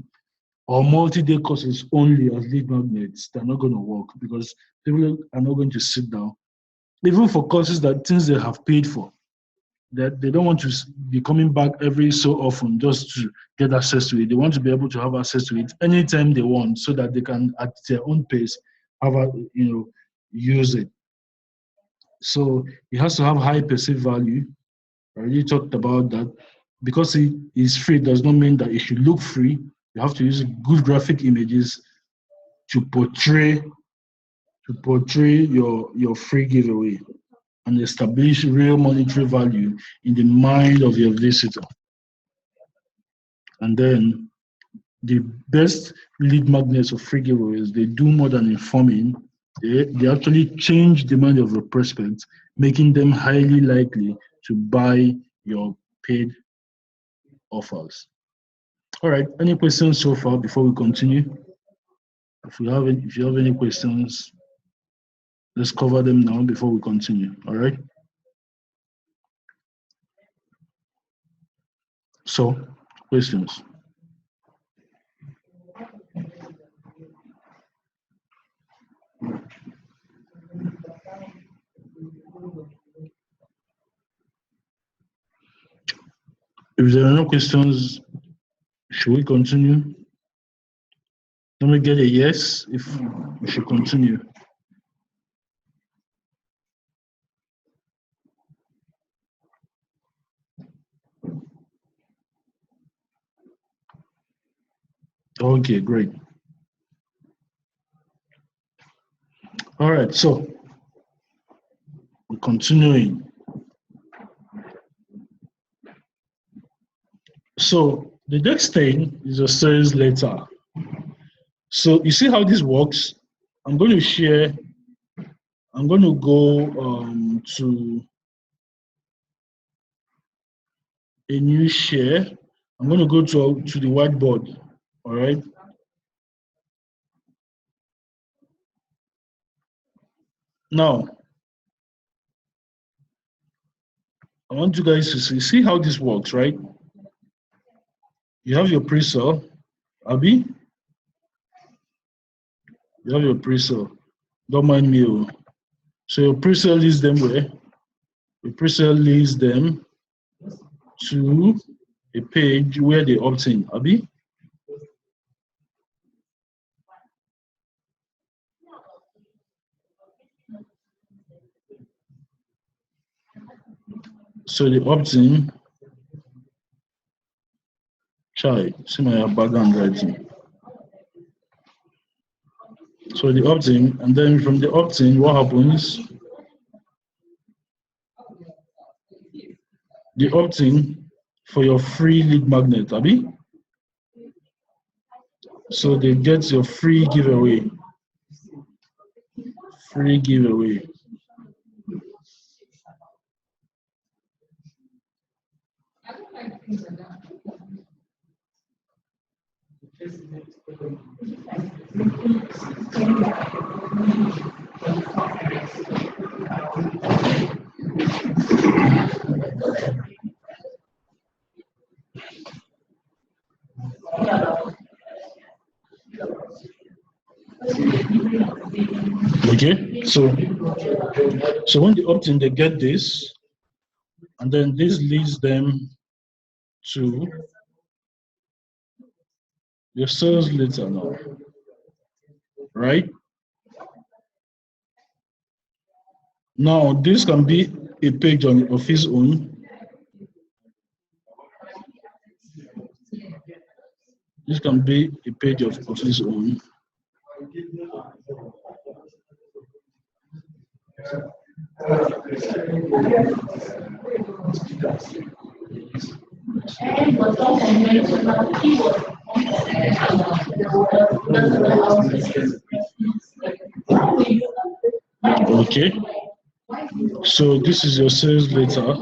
or multi-day courses only as lead magnets. They're not going to work because people are not going to sit down. Even for courses that things they have paid for, that they don't want to be coming back every so often just to get access to it. They want to be able to have access to it anytime they want, so that they can at their own pace use it. So it has to have high perceived value. I already talked about that. Because it is free does not mean that it should look free. You have to use good graphic images to portray your free giveaway and establish real monetary value in the mind of your visitor. And then the best lead magnets of free giveaways, they do more than informing. They actually change the mind of your prospects, making them highly likely to buy your paid offers. All right. Any questions so far before we continue? If you have any questions, let's cover them now before we continue. All right. So, questions. If there are no questions, should we continue? Let me get a yes if we should continue. Okay, great. All right, so we're continuing. So the next thing is a sales letter. So you see how this works? I'm going to share, I'm going to go to a new share. I'm going to go to the whiteboard, all right? Now, I want you guys to see how this works, right? You have your pre-sale, Abby? You have your pre-sale. Don't mind me. Oh. So your pre-sale leads them where? Your pre-sale leads them to a page where they opt in, Abby? So they opt in. Chai, see my background writing. So they opt in, and then from the opt in, what happens? They opt in for your free lead magnet, Abby? So they get your free giveaway. Free giveaway. Okay, so when they opt in, they get this, and then this leads them to your sales letter now, right? Now this can be a page of his own. This can be a page of his own. Okay, so this is your sales letter.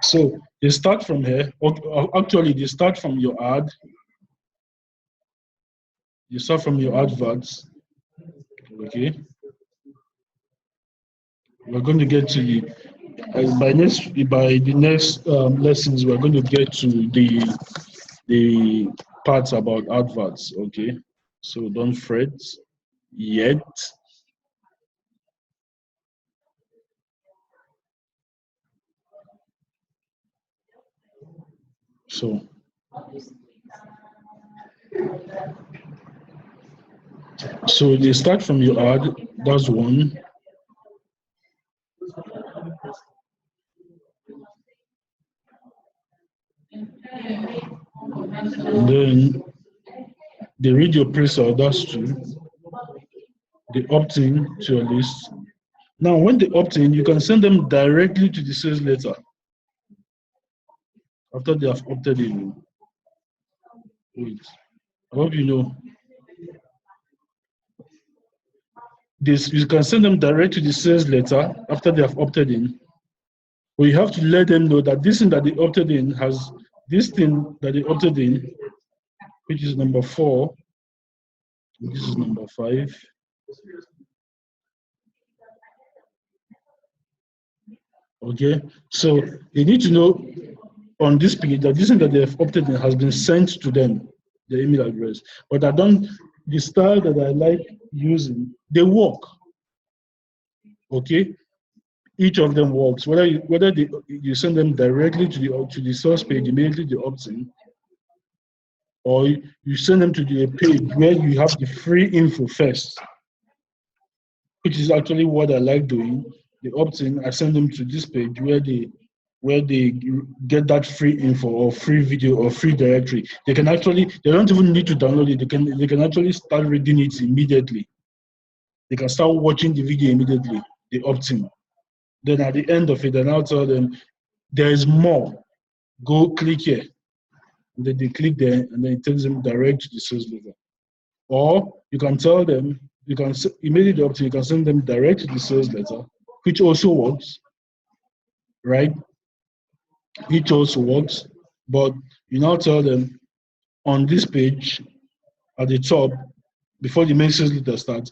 So they start from here. Actually, they start from your ad. You start from your adverts. Okay. We're going to get to the by the next lessons. We're going to get to the parts about adverts. Okay. So don't fret yet. So they start from your ad. That's one. And then they read your pre-sale. That's two. They opt in to your list. Now, when they opt in, you can send them directly to the sales letter after they have opted in. Wait, I hope you know. You can send them direct to the sales letter after they have opted in. But you have to let them know that this thing that they opted in has this thing that they opted in, which is number 4. This is number 5. Okay, so they need to know on this page that this thing that they have opted in has been sent to them, the email address. But the style that I like using, they work. Okay, Each of them works. Whether you send them directly to the source page immediately the opt-in, or you send them to the page where you have the free info first, which is actually what I like doing. The opt-in, I send them to this page where they get that free info or free video or free directory. They don't even need to download it. They can actually start reading it immediately. They can start watching the video immediately. The opt-in. Then at the end of it, and I'll tell them there is more. Go click here. And then they click there, and then it takes them direct to the sales letter. Or you can tell them, you can immediately opt-in, you can send them direct to the sales letter, which also works, right? Which also works, but you now tell them on this page at the top, before the main sales letter starts,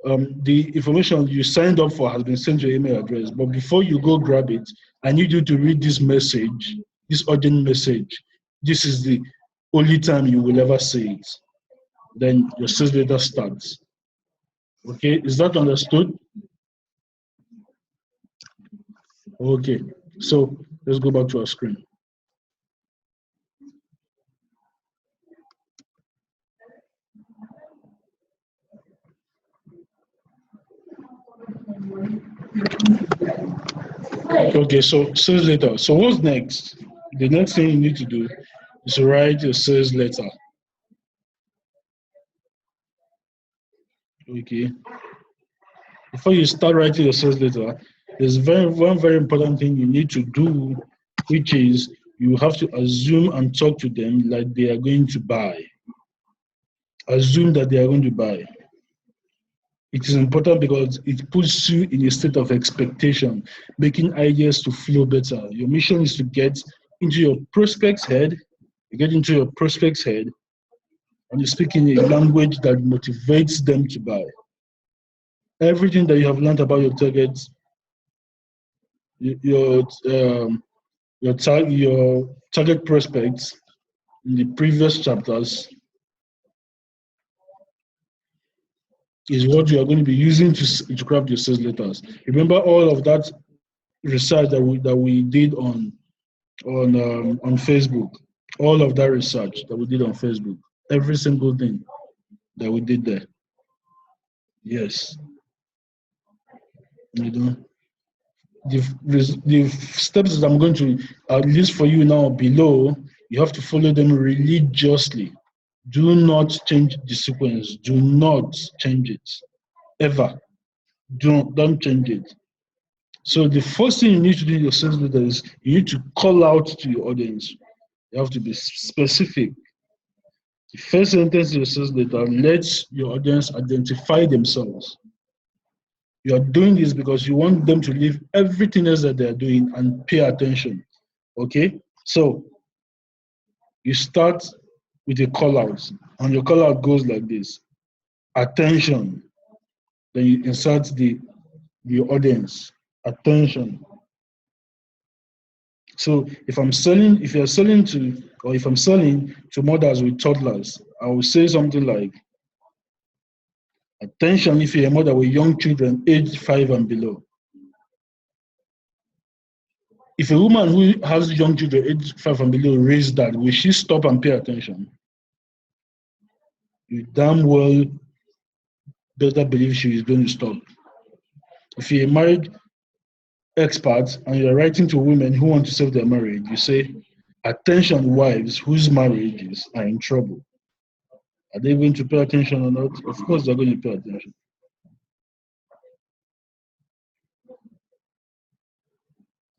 the information you signed up for has been sent to your email address. But before you go grab it, I need you to read this message, this urgent message. This is the only time you will ever see it. Then your sales letter starts. Okay, is that understood? Okay, so let's go back to our screen. Okay, so sales letter. So what's next? The next thing you need to do is to write your sales letter. Okay. Before you start writing your sales letter, there's one very important thing you need to do, which is you have to assume and talk to them like they are going to buy. Assume that they are going to buy. It is important because it puts you in a state of expectation, making ideas to flow better. Your mission is to get into your prospect's head, and you speak in a language that motivates them to buy. Everything that you have learned about your target, your target prospects in the previous chapters is what you are going to be using to craft your sales letters. Remember all of that research that we did on Facebook. All of that research that we did on Facebook. Every single thing that we did there. Yes. You know, the steps that I'm going to list for you now below, you have to follow them religiously. Do not change the sequence. Do not change it. Ever. Don't change it. So the first thing you need to do in your sales letter is you need to call out to your audience. You have to be specific. The first sentence in your sales letter lets your audience identify themselves. You are doing this because you want them to leave everything else that they're doing and pay attention. Okay? So you start with a call out, and your call out goes like this: attention. Then you insert your audience. Attention. So if I'm selling to mothers with toddlers, I will say something like, attention if you're a mother with young children aged 5 and below. If a woman who has young children aged 5 and below raise that, will she stop and pay attention? You damn well better believe she is going to stop. If you're a married expert and you're writing to women who want to save their marriage, you say, attention wives whose marriages are in trouble. Are they going to pay attention or not? Of course they're going to pay attention.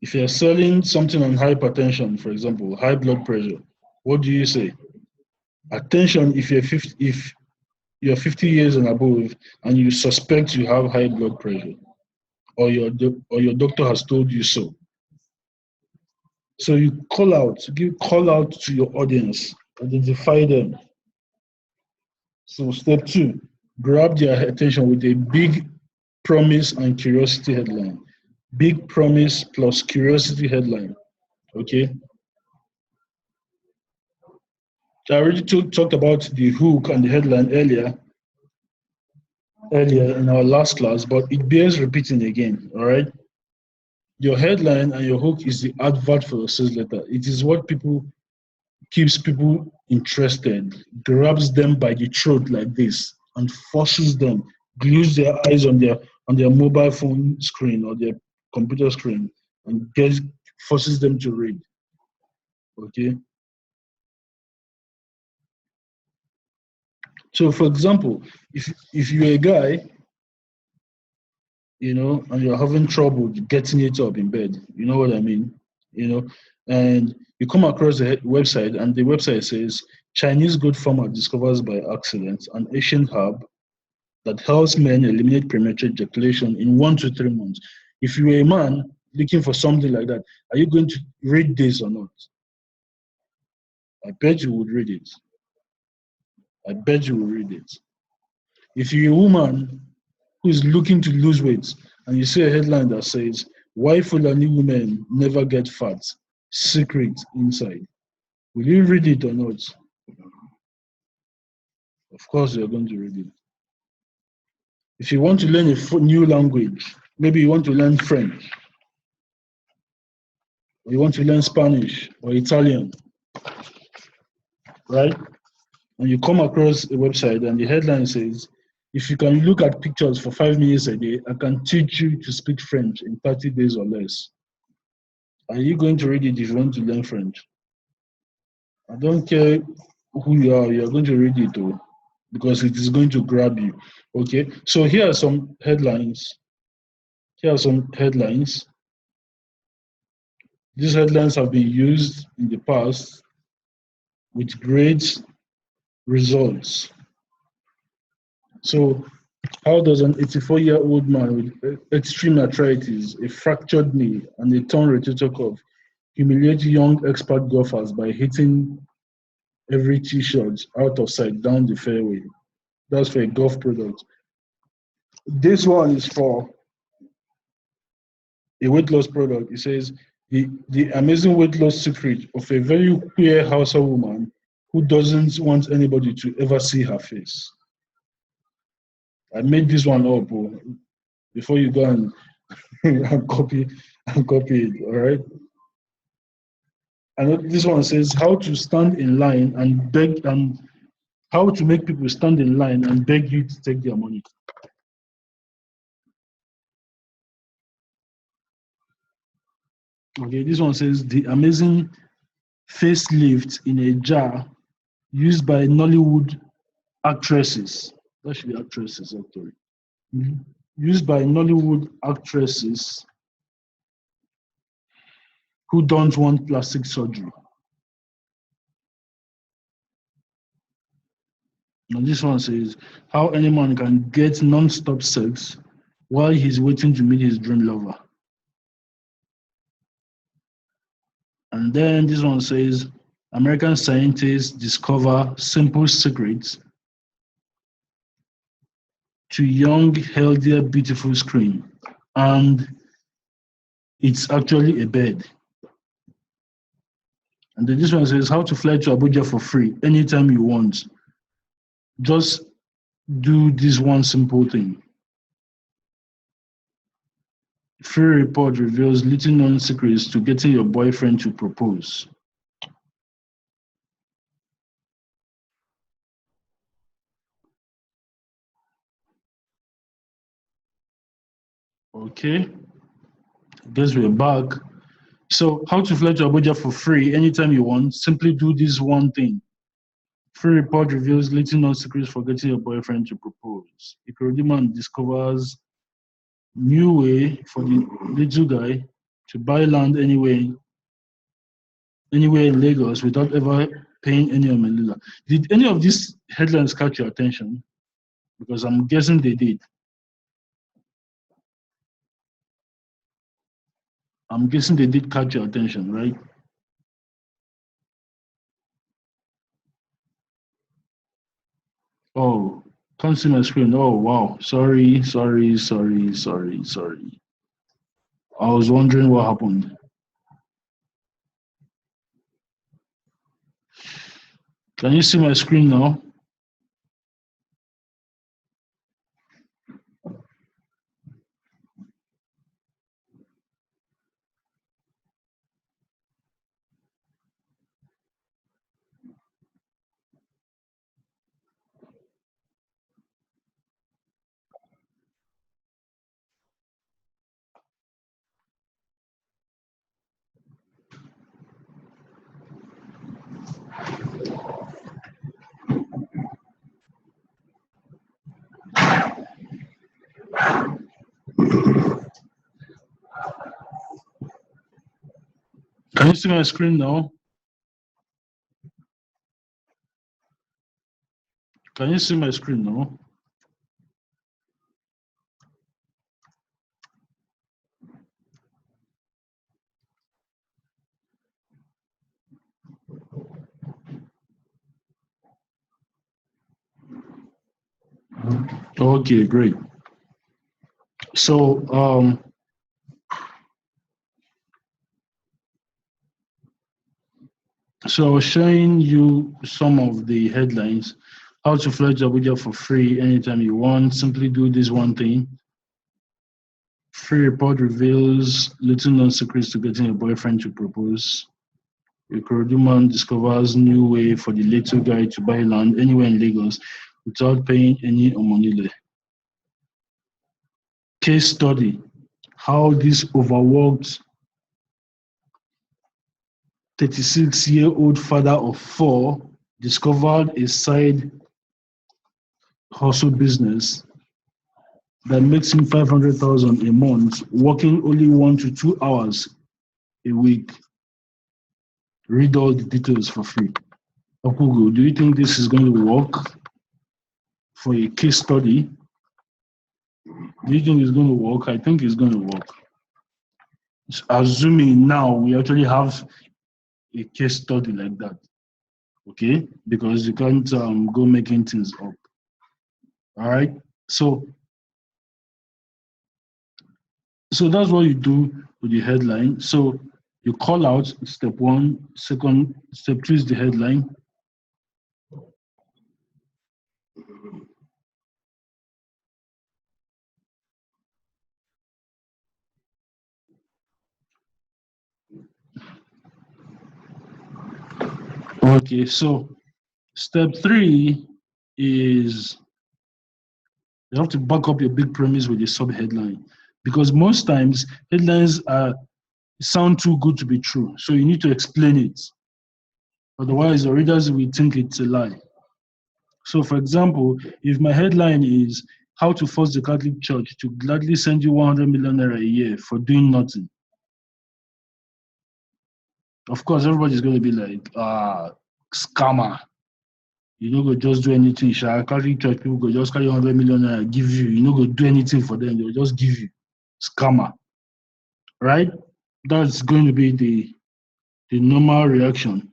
If you're selling something on hypertension, for example, high blood pressure, what do you say? Attention if you're 50 years and above and you suspect you have high blood pressure, or your doctor has told you so. So you call out to your audience, identify them. So step 2, grab their attention with a big promise and curiosity headline. Big promise plus curiosity headline. Okay. I already talked about the hook and the headline earlier in our last class, but it bears repeating again. All right. Your headline and your hook is the advert for your sales letter. It is what keeps people interested, grabs them by the throat like this, and forces them, glues their eyes on their mobile phone screen or their computer screen, and forces them to read. Okay. So, for example, if you're a guy, and you're having trouble getting it up in bed, you know what I mean, and you come across a website, and the website says Chinese goat farmer discovers by accident an ancient herb that helps men eliminate premature ejaculation in 1 to 3 months. If you're a man looking for something like that, are you going to read this or not? I bet you would read it. I bet you will read it. If you're a woman who is looking to lose weight and you see a headline that says, "Why Fulani women never get fat? Secret inside." Will you read it or not? Of course, you're going to read it. If you want to learn a new language, maybe you want to learn French, or you want to learn Spanish or Italian, right? And you come across a website and the headline says, "If you can look at pictures for 5 minutes a day, I can teach you to speak French in 30 days or less." Are you going to read it if you want to learn French? I don't care who you're going to read it though, because it is going to grab you. Okay, so here are some headlines. These headlines have been used in the past with great results. So, how does an 84-year-old man with extreme arthritis, a fractured knee, and a torn rotator cuff humiliate young expert golfers by hitting every tee shot out of sight down the fairway? That's for a golf product. This one is for a weight loss product. It says the amazing weight loss secret of a very queer Hausa woman who doesn't want anybody to ever see her face. I made this one up before you go and, and copy it. All right. And this one says how to stand in line and beg, and how to make people stand in line and beg you to take their money. Okay, this one says the amazing facelift in a jar used by Nollywood actresses. That should be actresses, actually. Used by Nollywood actresses who don't want plastic surgery. Now this one says how any man can get non-stop sex while he's waiting to meet his dream lover. And then this one says American scientists discover simple secrets to young, healthier, beautiful skin. And it's actually a bed. And then this one says how to fly to Abuja for free anytime you want. Just do this one simple thing. Free report reveals little known secrets to getting your boyfriend to propose. Okay, I guess we're back. So, how to fly to Abuja for free anytime you want? Simply do this one thing. Free report reveals little known secrets for getting your boyfriend to propose. Ikorodu man discovers new way for the little guy to buy land anywhere in Lagos without ever paying any Omelila. Did any of these headlines catch your attention? Because I'm guessing they did. I'm guessing they did catch your attention, right? Oh, can't see my screen. Oh, wow. Sorry. I was wondering what happened. Can you see my screen now? Can you see my screen now? Can you see my screen now? Okay, great. So I was showing you some of the headlines. How to fly to Abuja for free anytime you want. Simply do this one thing. Free report reveals little known secrets to getting a boyfriend to propose. A Ikorodu man discovers new way for the little guy to buy land anywhere in Lagos without paying any omonile. Case study: how this overworked 36-year-old father of 4 discovered a side hustle business that makes him 500,000 a month, working only 1 to 2 hours a week. Read all the details for free. Okugo, do you think this is going to work for a case study? Do you think it's going to work? I think it's going to work. Assuming now we actually have a case study like that, okay? Because you can't go making things up. All right. So that's what you do with the headline. So you call out step 1, second, step 2 is the headline. Okay, so step 3 is you have to back up your big premise with a sub-headline, because most times headlines sound too good to be true. So you need to explain it. Otherwise, the readers will think it's a lie. So for example, if my headline is how to force the Catholic Church to gladly send you 100 million naira a year for doing nothing, of course, everybody's going to be like, scammer. You no go just do anything. Catholic Church people go just carry 100 million naira, give you. You no go do anything for them. They'll just give you. Scammer. Right? That's going to be the normal reaction.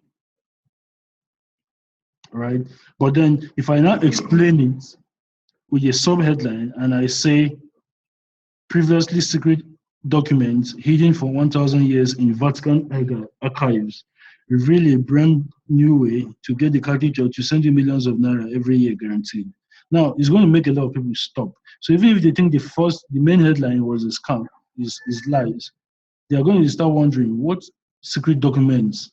Right? But then if I now explain it with a sub-headline and I say, previously secret documents hidden for 1,000 years in Vatican archives reveal a brand new way to get the Catholic Church to send you millions of naira every year, guaranteed. Now, it's going to make a lot of people stop. So even if they think the main headline was a scam, is lies, they are going to start wondering, what secret documents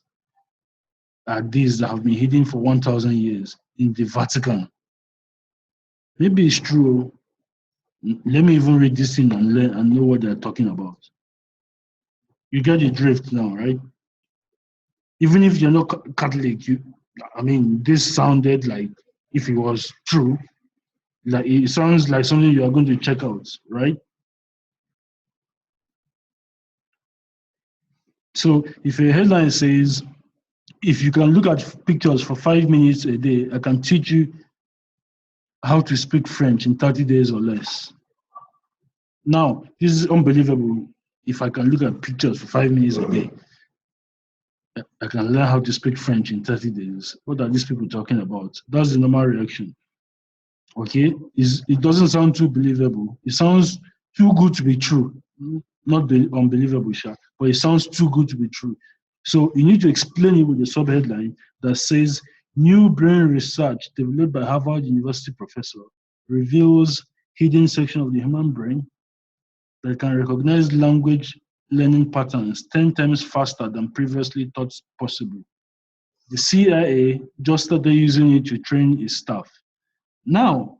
are these that have been hidden for 1,000 years in the Vatican? Maybe it's true. Let me even read this thing and learn and know what they're talking about. You get the drift now, right? Even if you're not Catholic, this sounded like, if it was true, like it sounds like something you are going to check out, right? So if a headline says, if you can look at pictures for 5 minutes a day, I can teach you how to speak French in 30 days or less. Now, this is unbelievable. If I can look at pictures for 5 minutes a day, I can learn how to speak French in 30 days. What are these people talking about? That's the normal reaction. Okay? It doesn't sound too believable. It sounds too good to be true. Not the unbelievable, but it sounds too good to be true. So you need to explain it with a subheadline that says, new brain research developed by Harvard University professor reveals hidden section of the human brain that can recognize language learning patterns 10 times faster than previously thought possible. The CIA just started using it to train its staff. Now,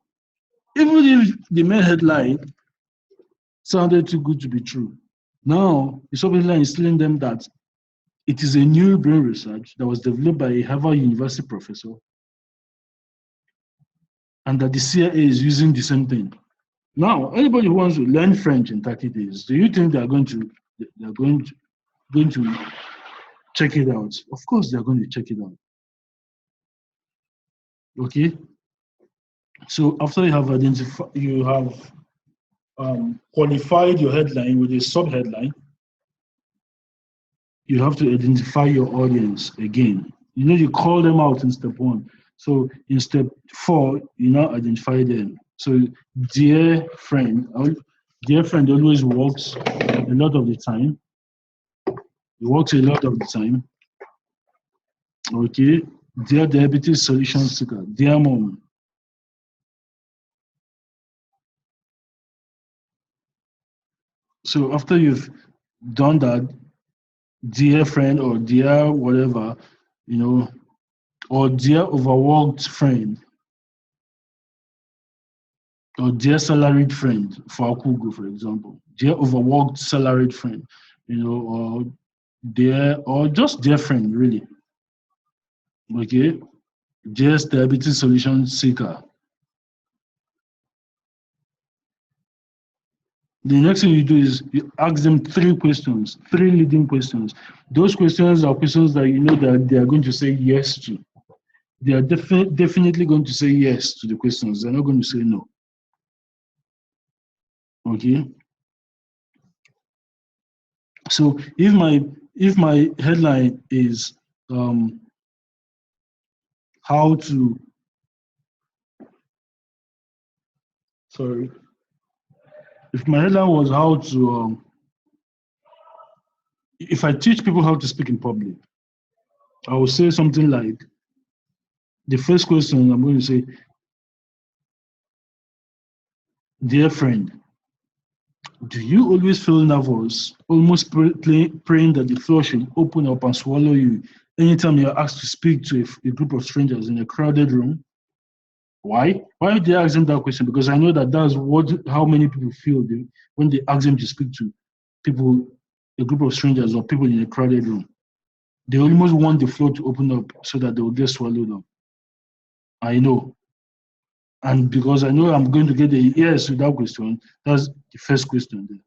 even if the main headline sounded too good to be true, now the subheadline is telling them that it is a new brain research that was developed by a Harvard University professor and that the CIA is using the same thing. Now, anybody who wants to learn French in 30 days, do you think they're going to check it out? Of course, they're going to check it out. Okay. So after you have identified, you have qualified your headline with a sub-headline, you have to identify your audience again. You call them out in step 1. So in step 4, you now identify them. So dear friend always works a lot of the time. It works a lot of the time. Okay. Dear diabetes solution seeker, dear mom. So after you've done that, dear friend or dear whatever, or dear overworked friend, or dear salaried friend for Akugo, for example, dear overworked salaried friend, or just dear friend, really. Okay, dear diabetes solution seeker. The next thing you do is you ask them 3 questions, 3 leading questions. Those questions are questions that you know that they are going to say yes to. They are definitely going to say yes to the questions. They're not going to say no. Okay. So if my headline is how to if my headline was how to if I teach people how to speak in public, I will say something like, the first question I'm going to say, dear friend, do you always feel nervous, almost praying that the floor should open up and swallow you anytime you're asked to speak to a group of strangers in a crowded room? Why? Why did they ask them that question? Because I know that that's how many people feel when they ask them to speak to people, a group of strangers or people in a crowded room. They almost want the floor to open up so that they will get swallowed up. I know. And because I know I'm going to get a yes to that question, that's the first question there.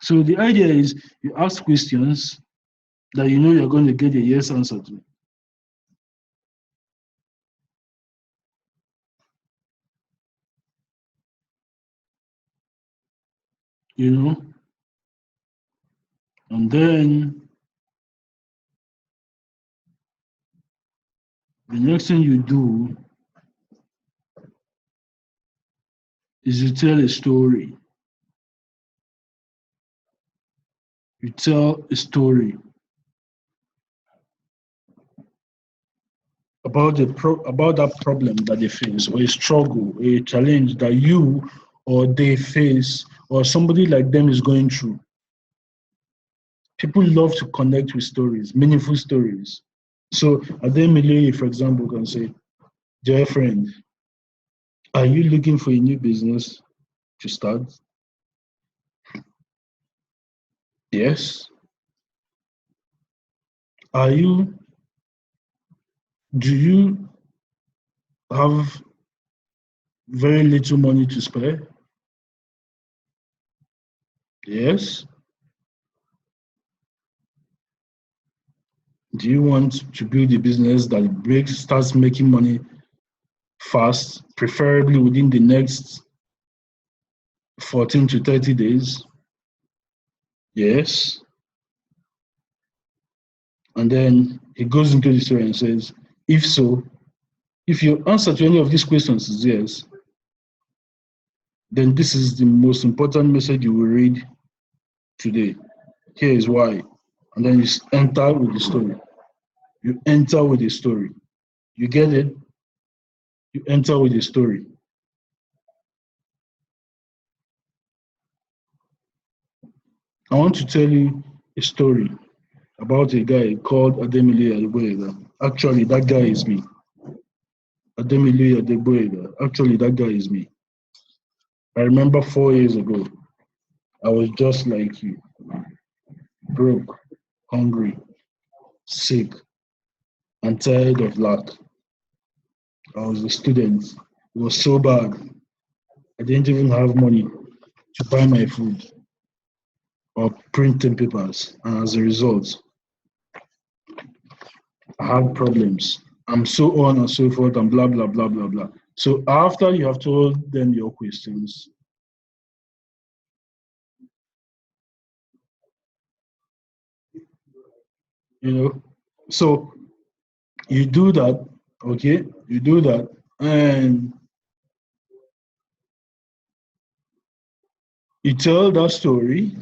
So the idea is you ask questions that you know you're going to get a yes answer to. And then the next thing you do is you tell a story. You tell a story about that problem that they face, or a struggle, a challenge that you or they face, or somebody like them is going through. People love to connect with stories, meaningful stories. So Ademile, for example, can say, dear friend, are you looking for a new business to start? Yes. Do you have very little money to spare? Yes. Do you want to build a business that starts making money fast, preferably within the next 14 to 30 days? Yes. And then he goes into the story and says, if so, if your answer to any of these questions is yes, then this is the most important message you will read today. Here is why. And then you enter with the story. You enter with a story. You get it? You enter with a story. I want to tell you a story about a guy called Ademile Adegboyega. Actually, that guy is me. Ademile Adegboyega. Actually, that guy is me. I remember 4 years ago, I was just like you. Broke, hungry, sick, and tired of lack. I was a student. It was so bad. I didn't even have money to buy my food or print 10 papers. And as a result, I have problems. I'm so on and so forth and blah, blah, blah, blah, blah. So after you have told them your questions, you know, so you do that, okay? You do that, and you tell that story,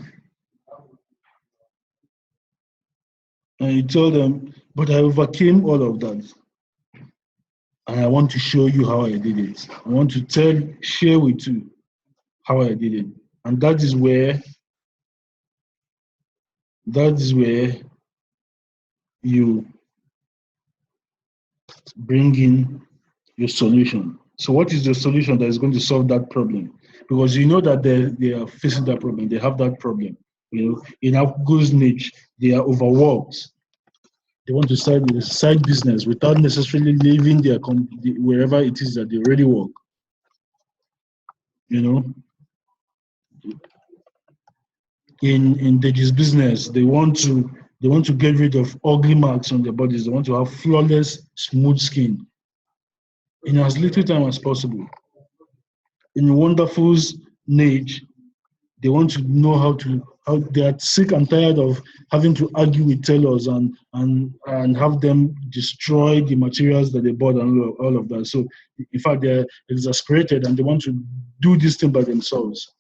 and you tell them, but I overcame all of that. And I want to show you how I did it. I want to share with you how I did it. And that is where you bring in your solution. So what is the solution that is going to solve that problem? Because you know that they are facing that problem, they have that problem. You know, in Google's niche, they are overworked. They want to start a side business without necessarily leaving wherever it is that they already work. You know, in Deji's business, they want to get rid of ugly marks on their bodies. They want to have flawless, smooth skin in as little time as possible. In Wonderful's niche, they want to know how they are sick and tired of having to argue with tailors and have them destroy the materials that they bought and all of that. So in fact, they're exasperated and they want to do this thing by themselves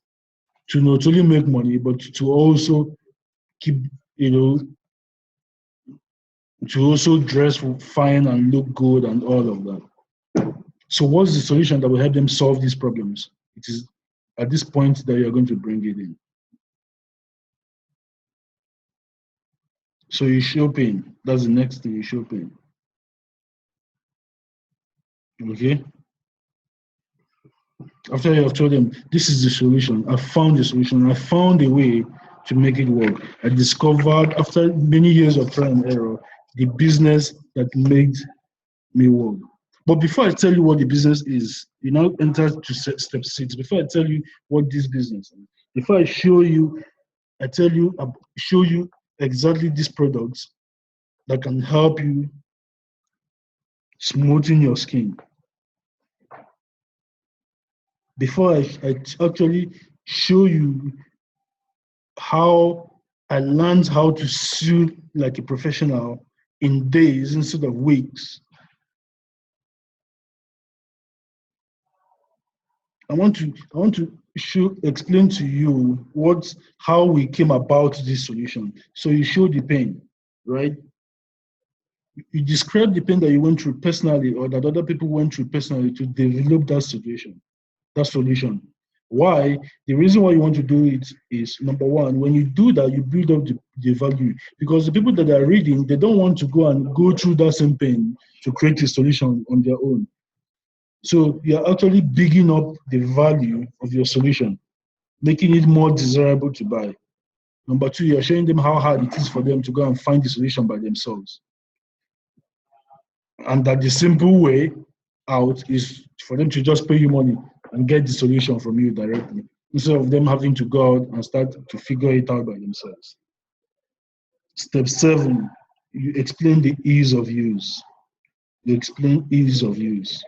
to not only make money but to also keep, to also dress fine and look good and all of that. So what's the solution that will help them solve these problems? It is at this point that you're going to bring it in. So you show pain. That's the next thing, you show pain. Okay? After you have told them, this is the solution, I found the solution, I found a way to make it work. I discovered, after many years of trial and error, the business that made me work. But before I tell you what the business is, you now enter to step 6. Before I tell you what this business is, before I show you, show you exactly these products that can help you smoothen your skin. Before I actually show you how I learned how to sew like a professional in days instead of weeks, I want to explain to you how we came about this solution. So you show the pain, right? You describe the pain that you went through personally or that other people went through personally to develop that solution. Why? The reason why you want to do it is, number one, when you do that, you build up the value. Because the people that are reading, they don't want to go through that same pain to create a solution on their own. So you're actually bigging up the value of your solution, making it more desirable to buy. Number two, you're showing them how hard it is for them to go and find the solution by themselves. And that the simple way out is for them to just pay you money and get the solution from you directly, instead of them having to go out and start to figure it out by themselves. Step 7, you explain the ease of use. You explain ease of use.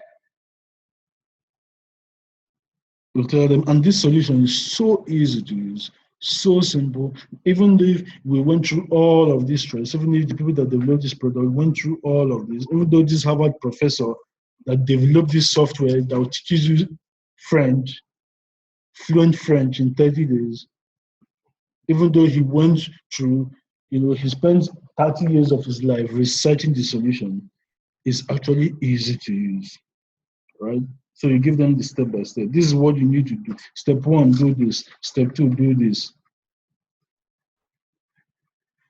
You tell them, and this solution is so easy to use, so simple. Even if we went through all of this stress, even if the people that developed this product went through all of this, even though this Harvard professor that developed this software that will teach you French, fluent French in 30 days, even though he went through, he spent 30 years of his life researching the solution, it's actually easy to use, right? So you give them the step by step. This is what you need to do. Step 1, do this. Step 2, do this.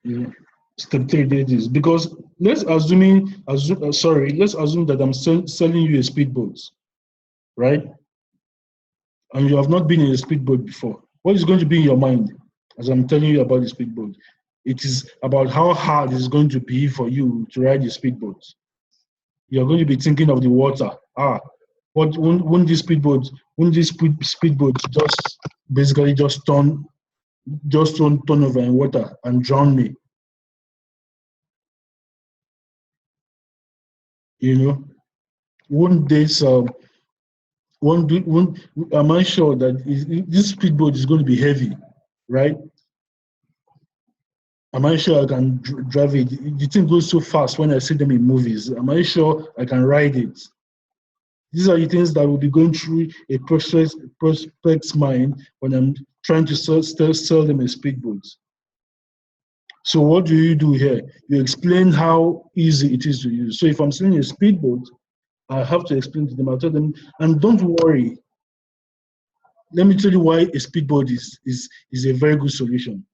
Yeah. Step 3, do this. Because let's assume that I'm selling you a speedboat, right? And you have not been in a speedboat before. What is going to be in your mind as I'm telling you about the speedboat? It is about how hard it's going to be for you to ride the speedboat. You're going to be thinking of the water. But won't this speedboat just basically turn over in water and drown me? You know, won't this won't am I sure that this speedboat is going to be heavy, right? Am I sure I can drive it? The thing goes so fast when I see them in movies. Am I sure I can ride it? These are the things that will be going through a prospect's mind when I'm trying to sell them a speedboat. So what do you do here? You explain how easy it is to use. So if I'm selling a speedboat, I have to explain to them. I'll tell them, and don't worry. Let me tell you why a speedboat is a very good solution,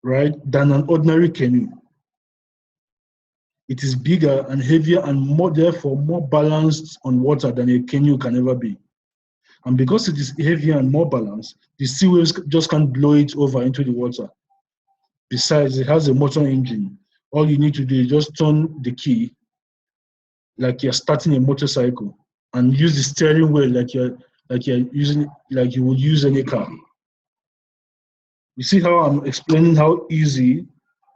right? Than an ordinary canoe. It is bigger and heavier and therefore more balanced on water than a canoe can ever be. And because it is heavier and more balanced, the sea waves just can't blow it over into the water. Besides, it has a motor engine. All you need to do is just turn the key like you're starting a motorcycle and use the steering wheel like you would use any car. You see how I'm explaining how easy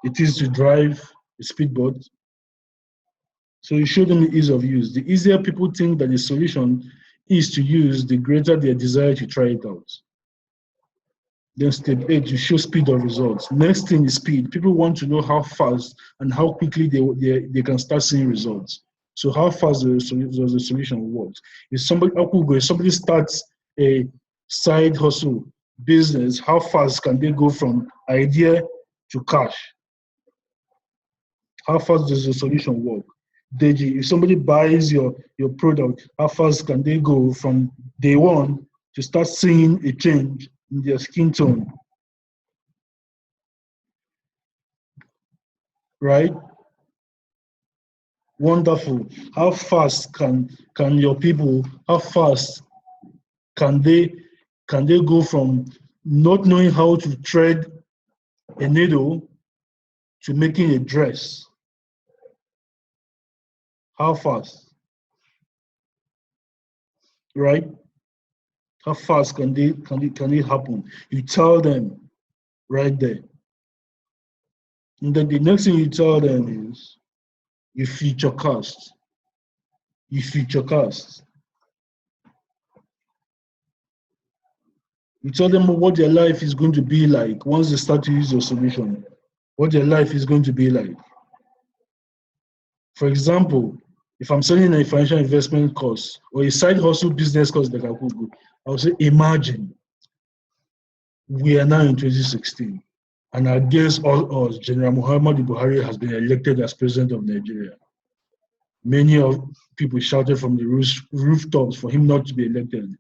it is to drive a speedboat? So you show them the ease of use. The easier people think that the solution is to use, the greater their desire to try it out. Then step 8, you show speed of results. Next thing is speed. People want to know how fast and how quickly they can start seeing results. So how fast does the solution work? If somebody starts a side hustle business, how fast can they go from idea to cash? How fast does the solution work? Deji, if somebody buys your product, how fast can they go from day one to start seeing a change in their skin tone? Right? Wonderful. How fast can your people, how fast can they go from not knowing how to thread a needle to making a dress? How fast? Right? How fast can it happen? You tell them right there. And then the next thing you tell them is you feature cast. You feature cast. You tell them what their life is going to be like once they start to use your solution. What their life is going to be like. For example, if I'm selling a financial investment course or a side hustle business course that I could go, I'll say, imagine we are now in 2016, and against all odds, General Muhammadu Buhari has been elected as president of Nigeria. Many of people shouted from the rooftops for him not to be elected,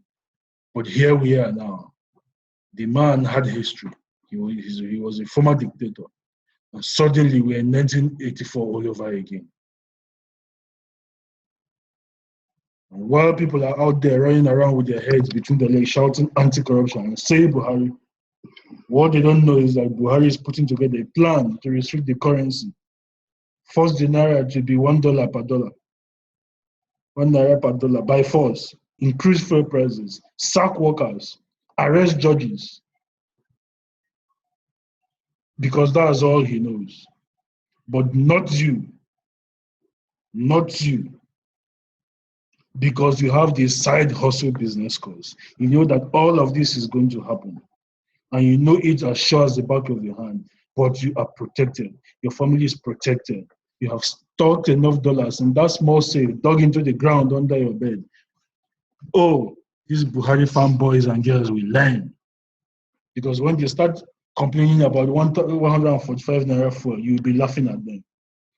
but here we are now. The man had history. He was a former dictator, and suddenly we're in 1984 all over again. And while people are out there running around with their heads between their legs shouting anti-corruption and saying Buhari, what they don't know is that Buhari is putting together a plan to restrict the currency. Force the naira to be $1 per dollar. 1 naira per dollar by force. Increase fuel prices. Sack workers. Arrest judges. Because that's all he knows. But not you. Not you. Because you have this side hustle business course. You know that all of this is going to happen. And you know it as sure as the back of your hand. But you are protected. Your family is protected. You have stocked enough dollars, and that small safe dug into the ground under your bed. Oh, these Buhari farm boys and girls will learn. Because when they start complaining about 145 naira fuel, you'll be laughing at them.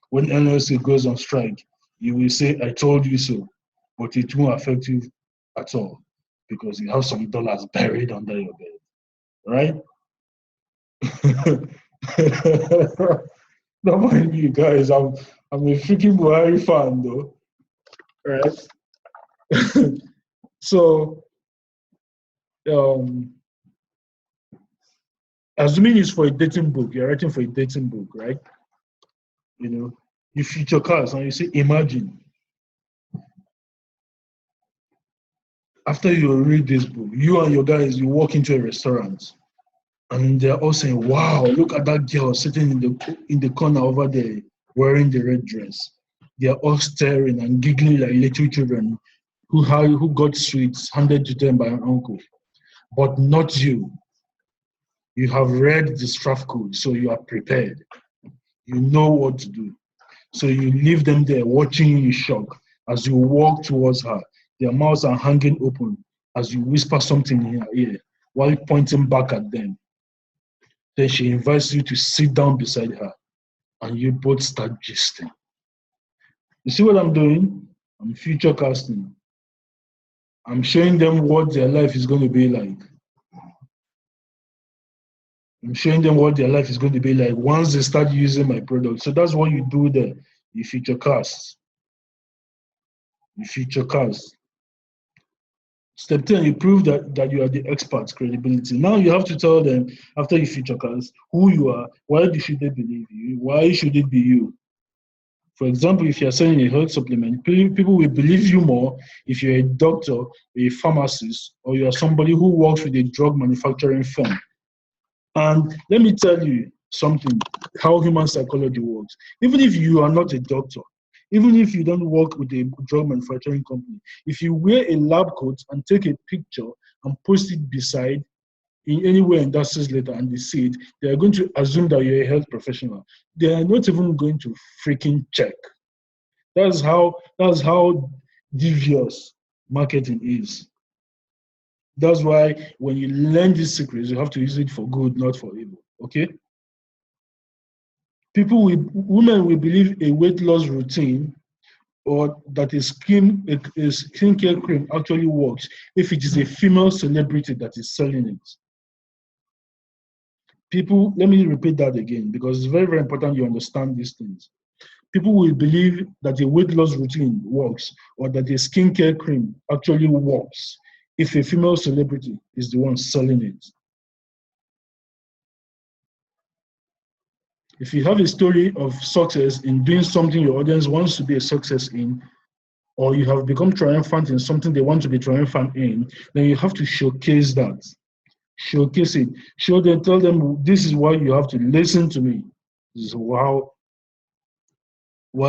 When NLC goes on strike, you will say, I told you so. But it won't affect you at all because you have some dollars buried under your bed. Right? Don't mind me, guys. I'm a freaking Buhari fan, though. Right? So, assuming it's for a dating book, you're writing for a dating book, right? You know, you feature cars and you say, imagine After you read this book, you and your guys, you walk into a restaurant and they're all saying, wow, look at that girl sitting in the corner over there wearing the red dress. They're all staring and giggling like little children who got sweets handed to them by an uncle. But not you. You have read the staff code, so you are prepared. You know what to do. So you leave them there watching you in shock as you walk towards her. Their mouths are hanging open as you whisper something in her ear while pointing back at them. Then she invites you to sit down beside her and you both start gisting. You see what I'm doing? I'm future casting. I'm showing them what their life is going to be like. I'm showing them what their life is going to be like once they start using my product. So that's what you do there. You future cast. You future cast. Step 10, you prove that you are the expert, credibility. Now you have to tell them, after you feature cast, who you are, why should they believe you, why should it be you? For example, if you're selling a health supplement, people will believe you more if you're a doctor, a pharmacist, or you are somebody who works with a drug manufacturing firm. And let me tell you something, how human psychology works. Even if you are not a doctor, even if you don't work with a drug manufacturing company, if you wear a lab coat and take a picture and post it beside in anywhere in that sales letter and they see it, they are going to assume that you're a health professional. They are not even going to freaking check. That's how devious marketing is. That's why when you learn these secrets, you have to use it for good, not for evil. Okay? Women will believe a weight loss routine or that a skincare cream actually works if it is a female celebrity that is selling it. People, let me repeat that again because it's very, very important you understand these things. People will believe that a weight loss routine works or that a skincare cream actually works if a female celebrity is the one selling it. If you have a story of success in doing something your audience wants to be a success in, or you have become triumphant in something they want to be triumphant in, then you have to showcase that. Showcase it. Show them, tell them, this is why you have to listen to me. This is why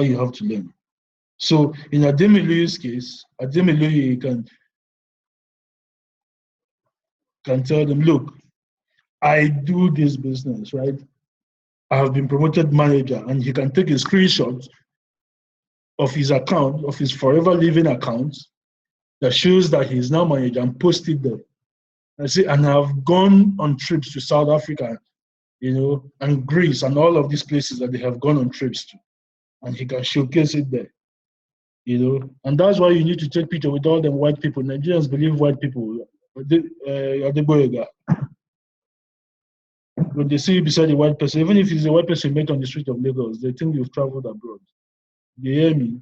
you have to learn. So in Ademelu's case, Ademelu can tell them, look, I do this business, right? I have been promoted manager, and he can take a screenshot of his account, of his Forever Living account, that shows that he is now manager and post it there. I say, and I've gone on trips to South Africa, and Greece and all of these places that they have gone on trips to, and he can showcase it there. And that's why you need to take picture with all them white people. Nigerians believe white people. When they see you beside a white person, even if it's a white person met on the street of Lagos, they think you've traveled abroad. You hear me?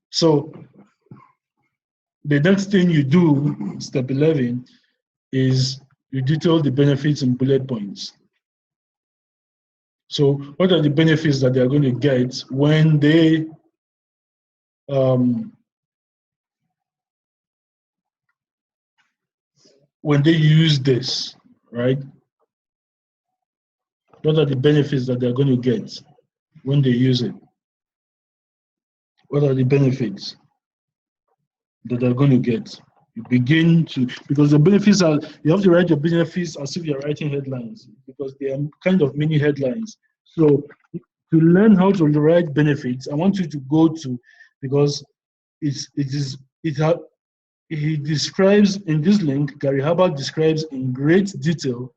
So the next thing you do, step 11, is you detail the benefits in bullet points. So what are the benefits that they are going to get when they use this, right? What are the benefits that they're going to get when they use it? What are the benefits that they're going to get? You begin to, because the benefits are, you have to write your benefits as if you're writing headlines, because they are kind of mini headlines. So to learn how to write benefits, I want you to go to, because he describes in this link, Gary Hubbard describes in great detail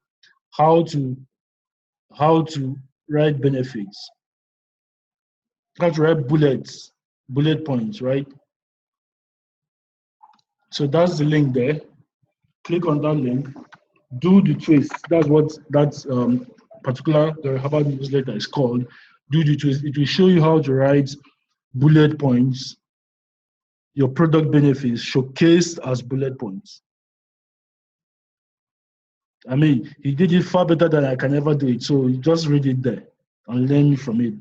how to write benefits, how to write bullet points, right? So that's the link there. Click on that link, do the twist. That's what that particular Gary Hubbard newsletter is called. Do the twist. It will show you how to write bullet points, your product benefits showcased as bullet points. I mean, he did it far better than I can ever do it. So just read it there and learn from it.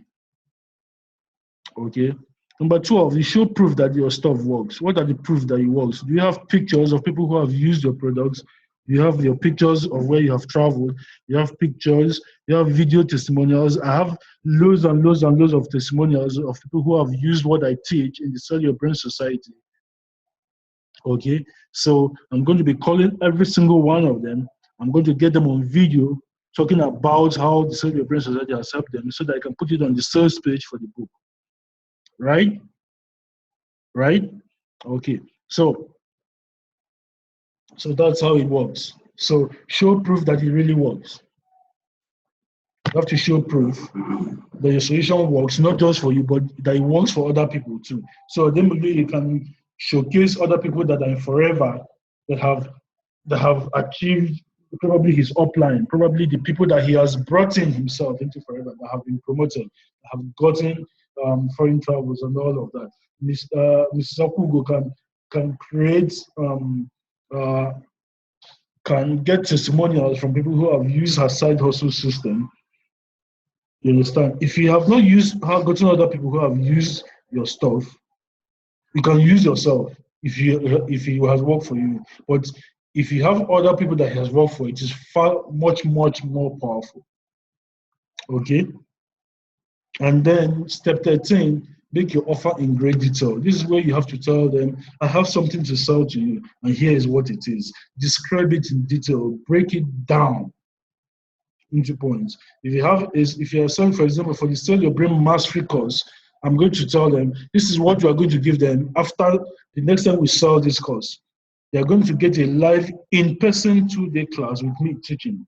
Okay. Number 12, you show proof that your stuff works. What are the proof that it works? Do you have pictures of people who have used your products? You have your pictures of where you have traveled. You have pictures. You have video testimonials. I have loads and loads and loads of testimonials of people who have used what I teach in the Sell Your Brain Society. Okay, so I'm going to be calling every single one of them. I'm going to get them on video talking about how the Sell Your Brain Society has helped them so that I can put it on the sales page for the book. Right? Right? Okay, so that's how it works. So show proof that it really works. You have to show proof that your solution works, not just for you, but that it works for other people too. So then you can showcase other people that are in Forever that have achieved probably his upline, probably the people that he has brought in himself into Forever that have been promoted, have gotten foreign travels and all of that. Mrs. Okugo can create can get testimonials from people who have used her side hustle system. You understand? If you have not gotten other people who have used your stuff, you can use yourself if it has worked for you. But if you have other people that has worked for, it is far much more powerful. Okay. And then step 13, make your offer in great detail. This is where you have to tell them, I have something to sell to you, and here is what it is. Describe it in detail, break it down into points. If you are selling, for example, for the Sell Your Brain Mastery course, I'm going to tell them, this is what you are going to give them after the next time we sell this course. They are going to get a live in-person 2-day class with me teaching,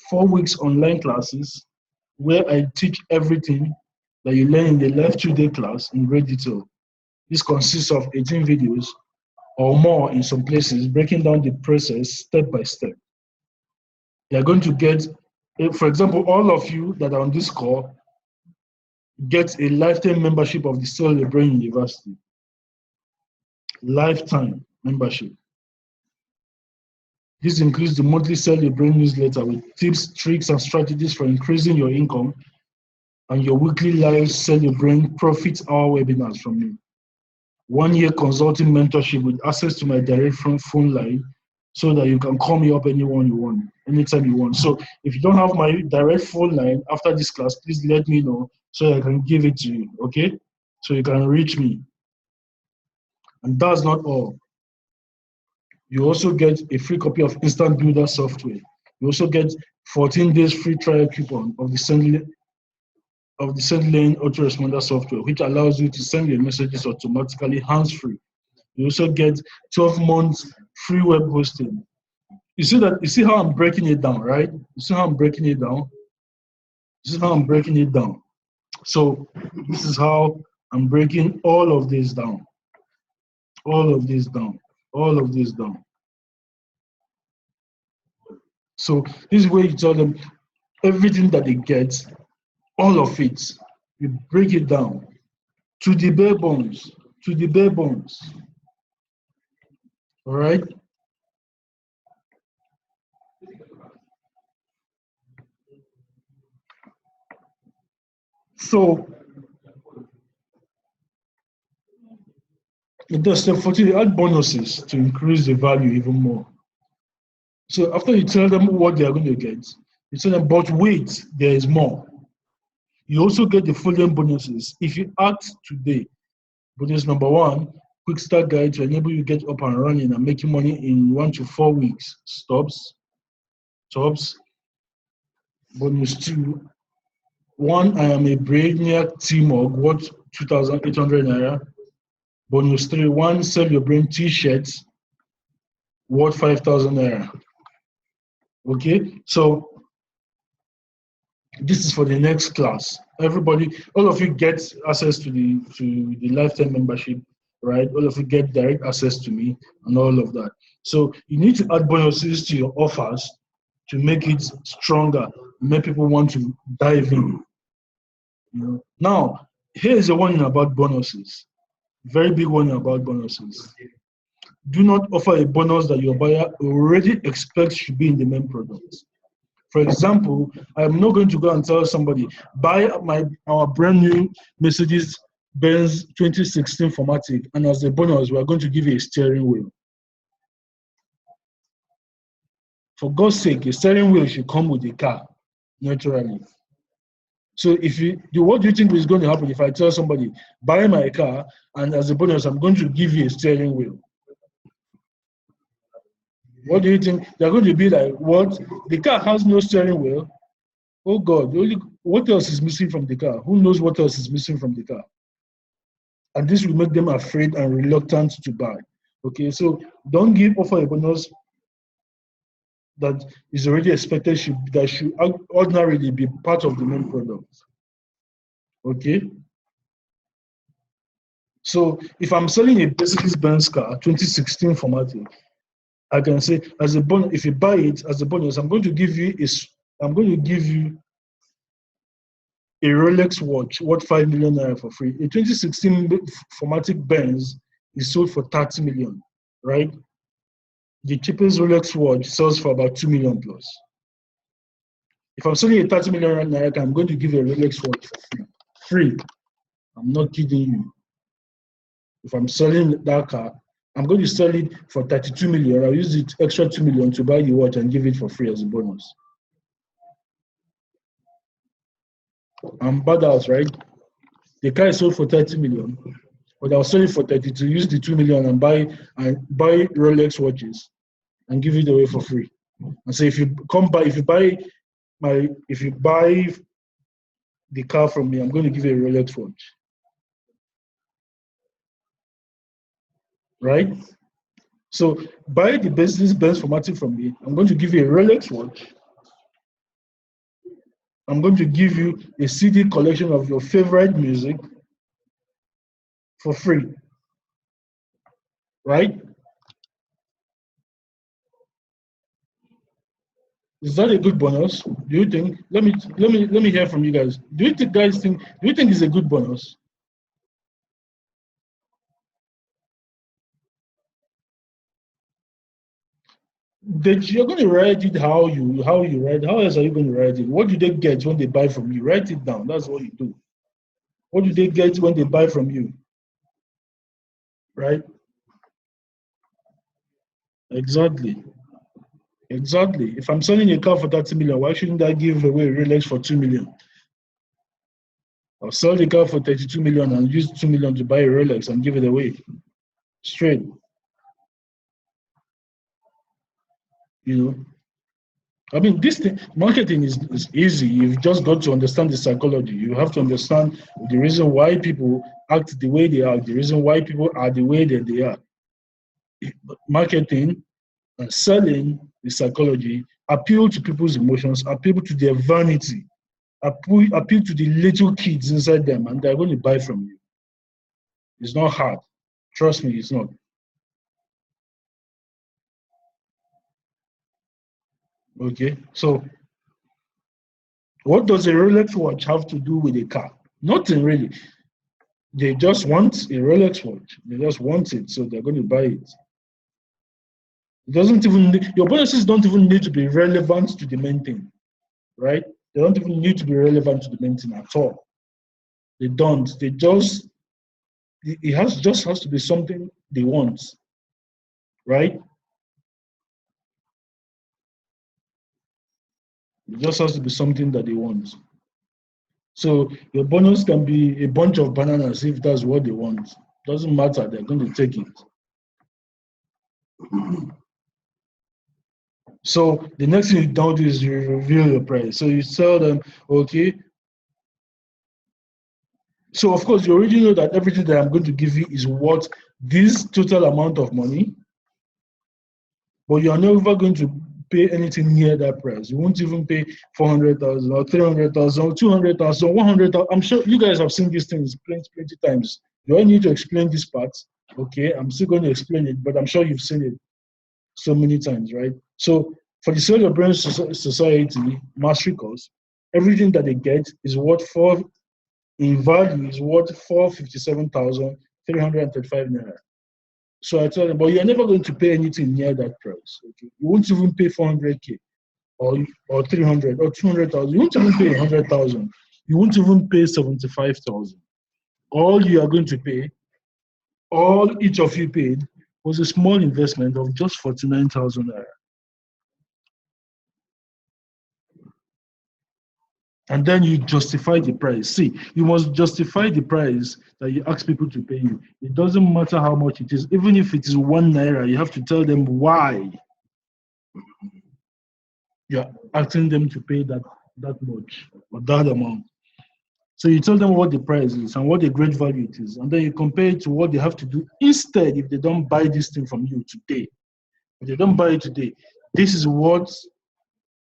4 weeks online classes where I teach everything that you learn in the live 2-day class in great detail. This consists of 18 videos or more in some places, breaking down the process step by step. They are going to get, for example, all of you that are on this call get a lifetime membership of the Sell Your Brain University. Lifetime membership. This includes the monthly Sell Your Brain newsletter with tips, tricks, and strategies for increasing your income, and your weekly live Sell Your Brain Profit Hour webinars from me. 1-year consulting mentorship with access to my direct phone line so that you can call me up anyone you want, anytime you want. So if you don't have my direct phone line after this class, please let me know so I can give it to you, okay? So you can reach me. And that's not all. You also get a free copy of Instant Builder software. You also get 14 days free trial coupon of the SendLane autoresponder software, which allows you to send your messages automatically hands-free. You also get 12 months free web hosting. You see how I'm breaking it down, right? You see how I'm breaking it down? This is how I'm breaking it down. So this is how I'm breaking all of this down. All of this down. All of this down. So this is where you tell them everything that they get, all of it. You break it down to the bare bones. To the bare bones. All right? So it does step 14, you add bonuses to increase the value even more. So after you tell them what they are going to get, you tell them, but wait, there is more. You also get the following bonuses. If you act today, bonus number 1, quick start guide to enable you to get up and running and making money in 1 to 4 weeks. Stops. Bonus 2, 1, I am a Brainiac T-Mug worth 2,800 naira. Bonus 3, 1, Sell Your Brain t-shirts worth 5,000 naira. Okay, so this is for the next class. Everybody, all of you get access to the lifetime membership, right? All of you get direct access to me and all of that. So you need to add bonuses to your offers to make it stronger, make people want to dive in. You know? Now, here's the one about bonuses. Very big one about bonuses. Do not offer a bonus that your buyer already expects should be in the main product. For example, I'm not going to go and tell somebody, buy our brand new Mercedes Benz 2016 Formatic, and as a bonus, we are going to give you a steering wheel. For God's sake, a steering wheel should come with the car, naturally. So what do you think is going to happen if I tell somebody, buy my car, and as a bonus, I'm going to give you a steering wheel? What do you think? They're going to be like, what? The car has no steering wheel? Oh God, what else is missing from the car? Who knows what else is missing from the car? And this will make them afraid and reluctant to buy. Okay, so don't offer a bonus that is already expected that should ordinarily be part of the main product. Okay. So if I'm selling a Mercedes-Benz car, 2016 Formatic, I can say as a bonus, if you buy it as a bonus, I'm going to give you a Rolex watch worth 5 million naira for free. A 2016 Formatic Benz is sold for 30 million, right? The cheapest Rolex watch sells for about 2 million plus. If I'm selling a 30 million naira, I'm going to give you a Rolex watch for free. Free. I'm not kidding you. If I'm selling that car, I'm going to sell it for 32 million. I'll use the extra 2 million to buy the watch and give it for free as a bonus. I'm bad out, right? The car is sold for 30 million, but I'll sell it for 32, use the 2 million and buy Rolex watches and give it away for free. And say if you buy the car from me, I'm going to give you a Rolex watch. Right? So buy the Mercedes-Benz Formatic from me, I'm going to give you a Rolex watch. I'm going to give you a CD collection of your favorite music for free. Right? Is that a good bonus? Do you think? Let me hear from you guys. Do you think it's a good bonus? That you're going to write it how you write. How else are you going to write it? What do they get when they buy from you? Write it down. That's what you do. What do they get when they buy from you? Right? Exactly. Exactly. If I'm selling a car for 30 million, why shouldn't I give away a Rolex for 2 million? I'll sell the car for 32 million and use 2 million to buy a Rolex and give it away. Straight. You know? I mean, this thing, marketing is easy. You've just got to understand the psychology. You have to understand the reason why people act the way they are, the reason why people are the way that they are. Marketing and selling the psychology appeal to people's emotions, appeal to their vanity, appeal to the little kids inside them, and they're going to buy from you. It's not hard. Trust me, it's not. Okay, so what does a Rolex watch have to do with a car? Nothing really. They just want a Rolex watch. They just want it, so they're going to buy it. It doesn't even your bonuses don't even need to be relevant to the main thing, right? They don't even need to be relevant to the main thing at all. They don't. They just has to be something they want, right? It just has to be something that they want. So your bonus can be a bunch of bananas if that's what they want. Doesn't matter, they're going to take it. So the next thing you don't do is you reveal your price. So you tell them, okay. So of course you already know that everything that I'm going to give you is worth this total amount of money, but you are never going to pay anything near that price. You won't even pay 400,000 or 300,000 or 200,000, 100,000. I'm sure you guys have seen these things plenty times. Do I need to explain this part? Okay, I'm still going to explain it, but I'm sure you've seen it so many times, right? So for the Sale Your Brain Society Mastery course, everything that they get is worth in value is worth 457,335 naira. So I tell them, but you're never going to pay anything near that price. Okay, you won't even pay 400k or 300 or 200,000. You won't even pay 100,000. You won't even pay 75,000. All you are going to pay, all each of you paid, was a small investment of just 49,000 naira. And then you justify the price. See, you must justify the price that you ask people to pay you. It doesn't matter how much it is. Even if it is 1 naira, you have to tell them why you're asking them to pay that much or that amount. So you tell them what the price is and what a great value it is. And then you compare it to what they have to do instead if they don't buy this thing from you today. If they don't buy it today, this is what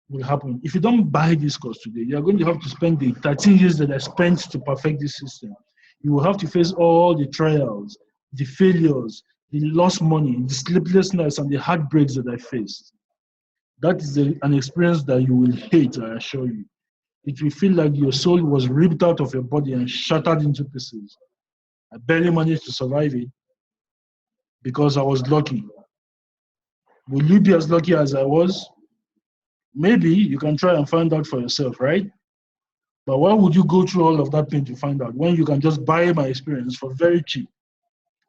will happen. If you don't buy this course today, you're going to have to spend the 13 years that I spent to perfect this system. You will have to face all the trials, the failures, the lost money, the sleepless nights, and the heartbreaks that I faced. That is an experience that you will hate, I assure you. It will feel like your soul was ripped out of your body and shattered into pieces. I barely managed to survive it because I was lucky. Will you be as lucky as I was? Maybe you can try and find out for yourself, right? But why would you go through all of that pain to find out when you can just buy my experience for very cheap?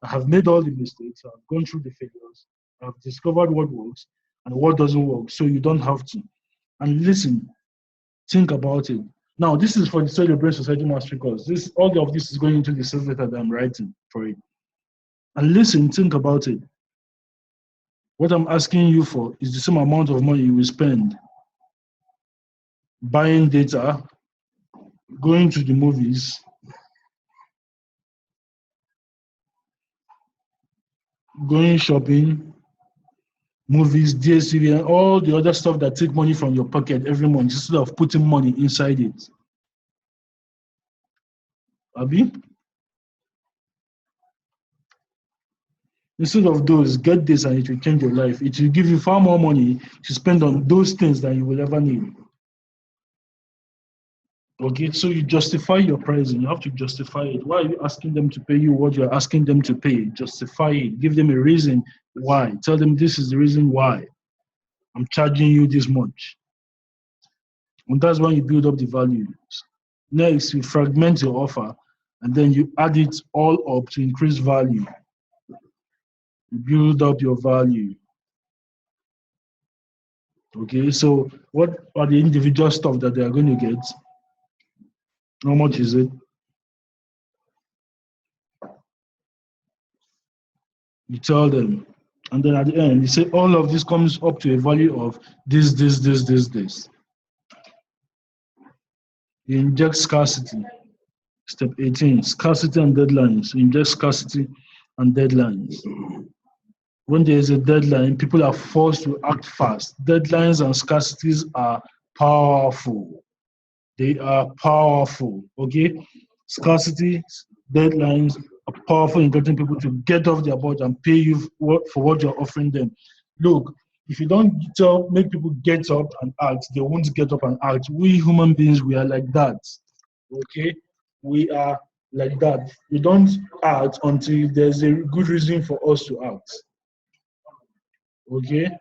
I have made all the mistakes, I've gone through the failures, I've discovered what works and what doesn't work, so you don't have to. And listen, think about it. Now, this is for the Study of Brain Society Mastery course. All of this is going into the sales letter that I'm writing for it. And listen, think about it. What I'm asking you for is the same amount of money you will spend buying data, going to the movies, going shopping, movies, DSTV, and all the other stuff that take money from your pocket every month instead of putting money inside it. Abi? Instead of those, get this and it will change your life. It will give you far more money to spend on those things than you will ever need. Okay, so you justify your pricing. You have to justify it. Why are you asking them to pay you what you're asking them to pay? Justify it. Give them a reason why. Tell them this is the reason why I'm charging you this much. And that's when you build up the values. Next, you fragment your offer and then you add it all up to increase value. You build up your value. Okay, so what are the individual stuff that they are going to get? How much is it? You tell them. And then at the end, you say all of this comes up to a value of this. You inject scarcity. Step 18, scarcity and deadlines. You inject scarcity and deadlines. When there is a deadline, people are forced to act fast. Deadlines and scarcities are powerful. They are powerful, okay? Scarcity, deadlines are powerful in getting people to get off their butt and pay you for what you're offering them. Look, if you don't make people get up and act, they won't get up and act. We human beings, we are like that, okay? We are like that. We don't act until there's a good reason for us to act, okay?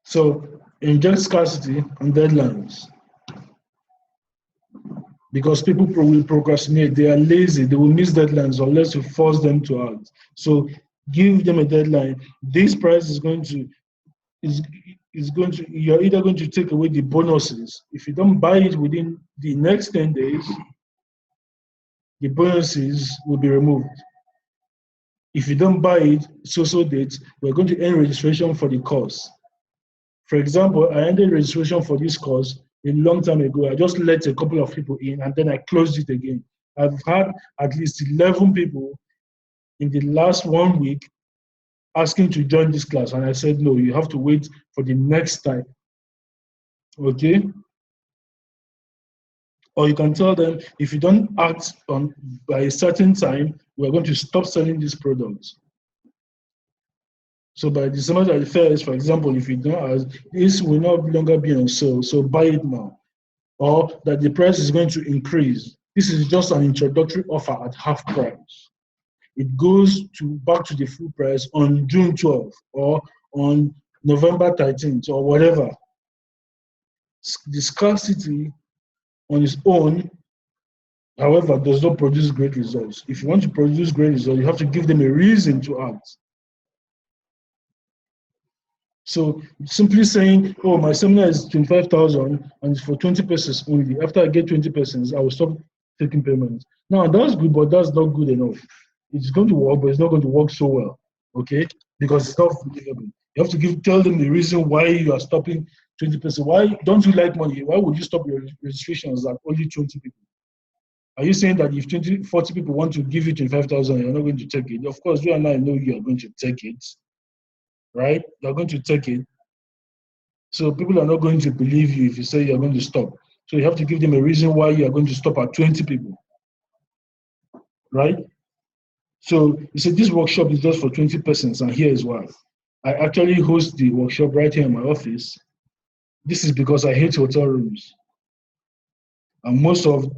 So inject scarcity and deadlines. Because people will procrastinate, they are lazy, they will miss deadlines unless you force them to act. So give them a deadline. This price is going to, you're either going to take away the bonuses. If you don't buy it within the next 10 days, the bonuses will be removed. If you don't buy it, so date, we're going to end registration for the course. For example, I ended registration for this course a long time ago. I just let a couple of people in and then I closed it again. I've had at least 11 people in the last 1 week asking to join this class, and I said, no, you have to wait for the next time, okay? Or you can tell them, if you don't act on by a certain time, we're going to stop selling these products. So by December 31st, for example, if you don't ask, this will no longer be on sale, so buy it now. or that the price is going to increase. This is just an introductory offer at half price. It goes back to the full price on June 12th or on November 13th or whatever. The scarcity on its own, however, does not produce great results. If you want to produce great results, you have to give them a reason to act. So simply saying, oh, my seminar is 25,000 and it's for 20 persons only. After I get 20 persons, I will stop taking payments. Now, that's good, but that's not good enough. It's going to work, but it's not going to work so well, okay? Because it's not believable. You have to tell them the reason why you are stopping 20%. Why don't you like money? Why would you stop your registrations at only 20 people? Are you saying that if 40 people want to give you 25,000, you're not going to take it? Of course, you and I know you are going to take it, right? You're going to take it. So people are not going to believe you if you say you're going to stop. So you have to give them a reason why you are going to stop at 20 people, right? So you say this workshop is just for 20 persons, and here is why. I actually host the workshop right here in my office. This is because I hate hotel rooms. And most of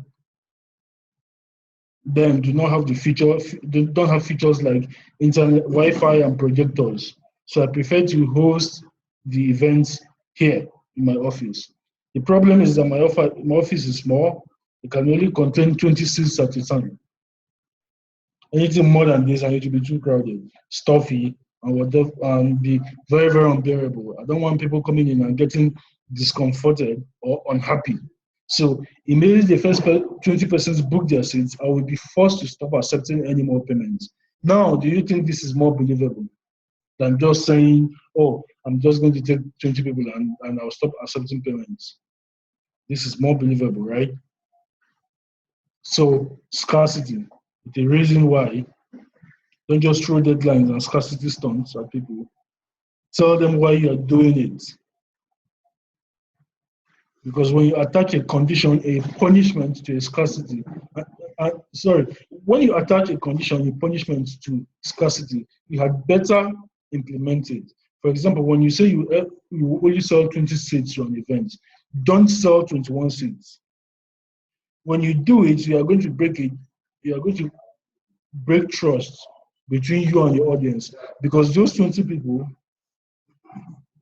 them do not have they don't have features like internet, Wi-Fi, and projectors. So I prefer to host the events here in my office. The problem is that my office is small. It can only contain 20 seats at a time. Anything more than this, and it will be too crowded, stuffy, and whatever, and be very, very unbearable. I don't want people coming in and getting discomforted or unhappy. So immediately the first 20 persons book their seats, I will be forced to stop accepting any more payments. Now, do you think this is more believable than just saying, oh, I'm just going to take 20 people and I'll stop accepting payments? This is more believable, right? So scarcity, the reason why, don't just throw deadlines and scarcity stunts at people. Tell them why you are doing it. Because when you attach a condition, a punishment to a scarcity, when you attach a condition, a punishment to scarcity, you had better implement it. For example, when you say you only sell 20 seats to an event, don't sell 21 seats. When you do it, you are going to break trust between you and your audience, because those 20 people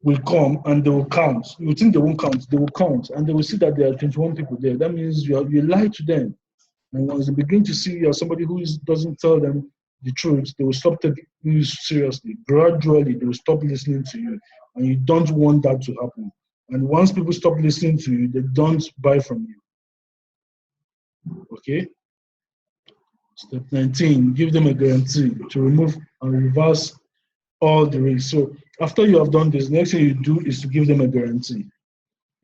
will come and they will count. You think they won't count, they will count, and they will see that there are 21 people there. That means you lied to them. And once they begin to see you as somebody who doesn't tell them the truth, they will stop taking you seriously. Gradually, they will stop listening to you. And you don't want that to happen. And once people stop listening to you, they don't buy from you. Okay? Step 19, give them a guarantee to remove and reverse all the risks. So after you have done this, next thing you do is to give them a guarantee.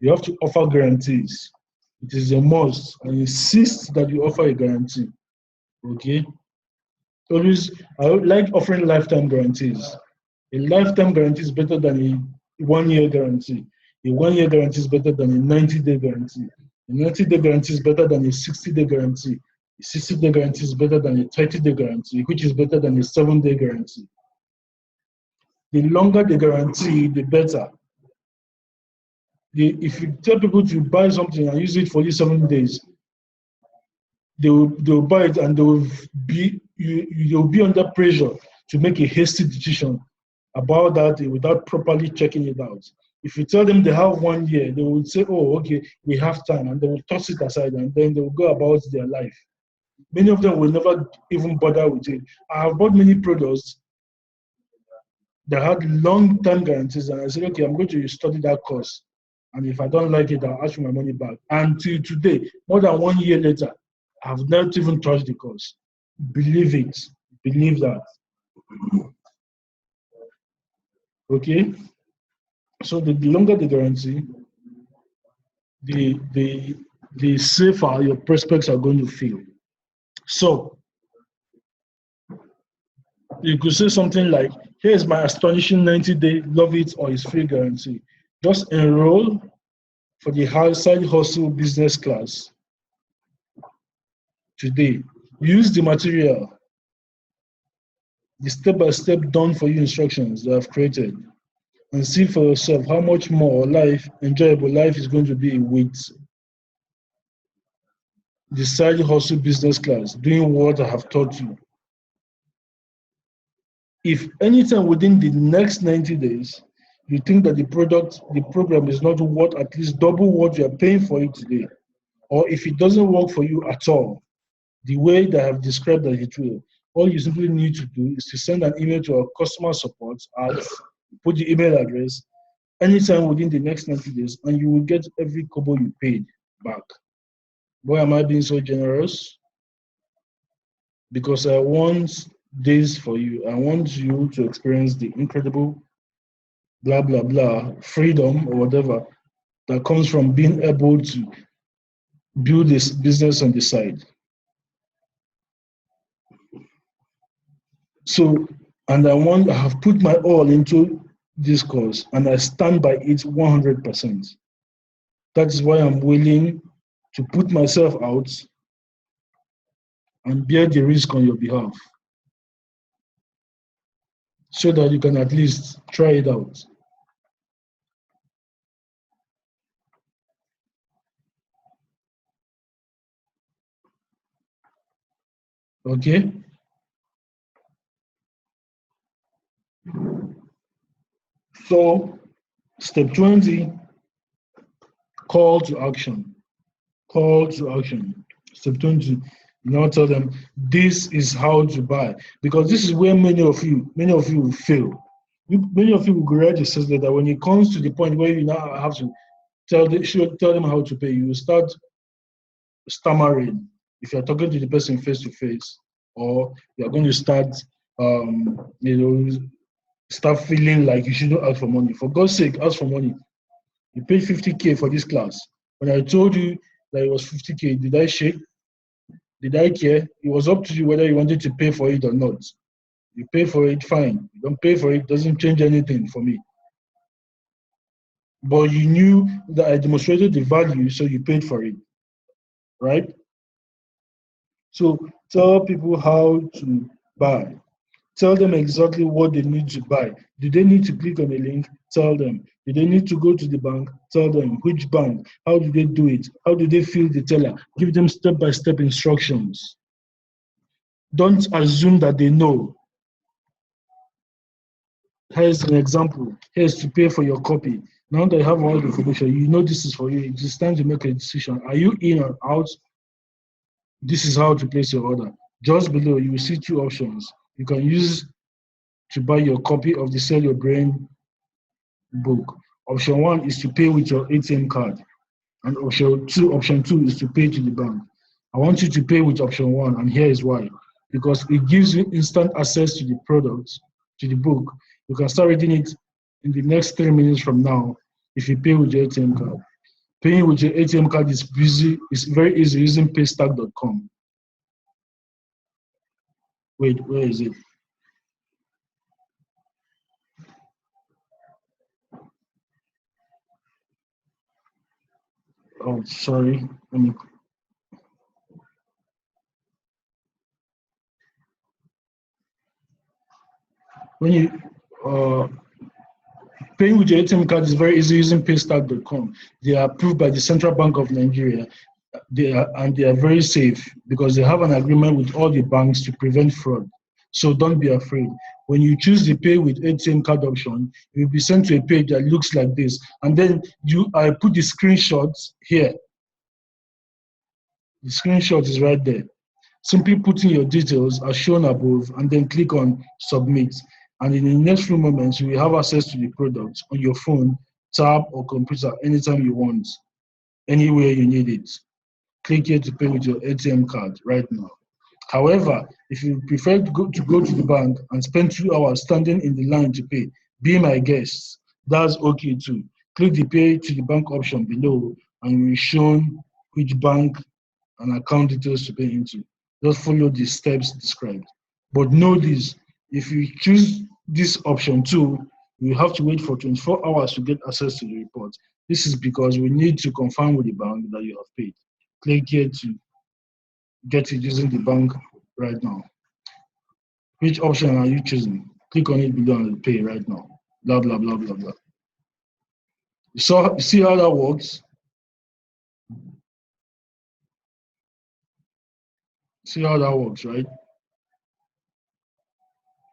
You have to offer guarantees. It is a must, and insist that you offer a guarantee. Okay? Always, I like offering lifetime guarantees. A lifetime guarantee is better than a 1 year guarantee. A 1 year guarantee is better than a 90-day guarantee. A 90-day guarantee is better than a 60-day guarantee. A 60-day guarantee is better than a 30-day guarantee, which is better than a 7-day guarantee. The longer the guarantee, the better. If you tell people to buy something and use it for only 7 days, they will buy it, and they will be under pressure to make a hasty decision about that without properly checking it out. If you tell them they have 1 year, they will say, oh, okay, we have time, and they will toss it aside, and then they will go about their life. Many of them will never even bother with it. I have bought many products that had long-term guarantees, and I said, okay, I'm going to study that course, and if I don't like it, I'll ask for my money back. Until today, more than 1 year later, I've not even touched the course. Believe it. Believe that. Okay? So the longer the guarantee, the safer your prospects are going to feel. So you could say something like, here's my astonishing 90-day love it or it's free guarantee. Just enroll for the side hustle business class today. Use the material, the step-by-step done for you instructions that I've created, and see for yourself how much more enjoyable life is going to be with the side hustle business class, doing what I have taught you. If anytime within the next 90 days, you think that the program is not worth at least double what you are paying for it today, or if it doesn't work for you at all, the way that I have described that it will, all you simply need to do is to send an email to our customer support at, put the email address, anytime within the next 90 days, and you will get every kobo you paid back. Why am I being so generous? Because I want this for you. I want you to experience the incredible blah blah blah freedom or whatever that comes from being able to build this business on the side. So, and I have put my all into this course and I stand by it 100%. That is why I'm willing to put myself out and bear the risk on your behalf so that you can at least try it out. Okay? So, step 20, call to action. Call to action. Step 20, you now tell them this is how to buy. Because this is where many of you will fail. Many of you will regret it, says that when it comes to the point where you now have to tell them how to pay, you will start stammering if you're talking to the person face to face, or you're going to start start feeling like you shouldn't ask for money. For God's sake, ask for money. You paid 50K for this class. When I told you that it was 50K, did I shake? Did I care? It was up to you whether you wanted to pay for it or not. You pay for it, fine. You don't pay for it, doesn't change anything for me. But you knew that I demonstrated the value, so you paid for it, right? So tell people how to buy. Tell them exactly what they need to buy. Do they need to click on a link? Tell them. Do they need to go to the bank? Tell them. Which bank? How do they do it? How do they fill the teller? Give them step-by-step instructions. Don't assume that they know. Here's an example. Here's to pay for your copy. Now that you have all the information, you know this is for you. It's time to make a decision. Are you in or out? This is how to place your order. Just below, you will see two options. You can use to buy your copy of the Sell Your Brain book. Option 1 is to pay with your ATM card. And option two is to pay to the bank. I want you to pay with option 1, and here is why. Because it gives you instant access to the product, to the book. You can start reading it in the next 3 minutes from now if you pay with your ATM card. Paying with your ATM card is very easy using paystack.com. Wait, where is it? Oh, sorry. When you paying with your ATM card is very easy using paystack.com. They are approved by the Central Bank of Nigeria. They are very safe because they have an agreement with all the banks to prevent fraud. So don't be afraid. When you choose the pay with ATM card option, you'll be sent to a page that looks like this. And then I put the screenshots here. The screenshot is right there. Simply put in your details as shown above and then click on submit. And in the next few moments, you will have access to the product on your phone, tab, or computer anytime you want, anywhere you need it. Click here to pay with your ATM card right now. However, if you prefer to go to the bank and spend 2 hours standing in the line to pay, be my guest. That's okay too. Click the pay to the bank option below and you will be shown which bank and account details to pay into. Just follow the steps described. But know this, if you choose this option too, you have to wait for 24 hours to get access to the report. This is because we need to confirm with the bank that you have paid. Click here to get it using the bank right now. Which option are you choosing? Click on it below and pay right now. Blah, blah, blah, blah, blah. So, see how that works? See how that works, right?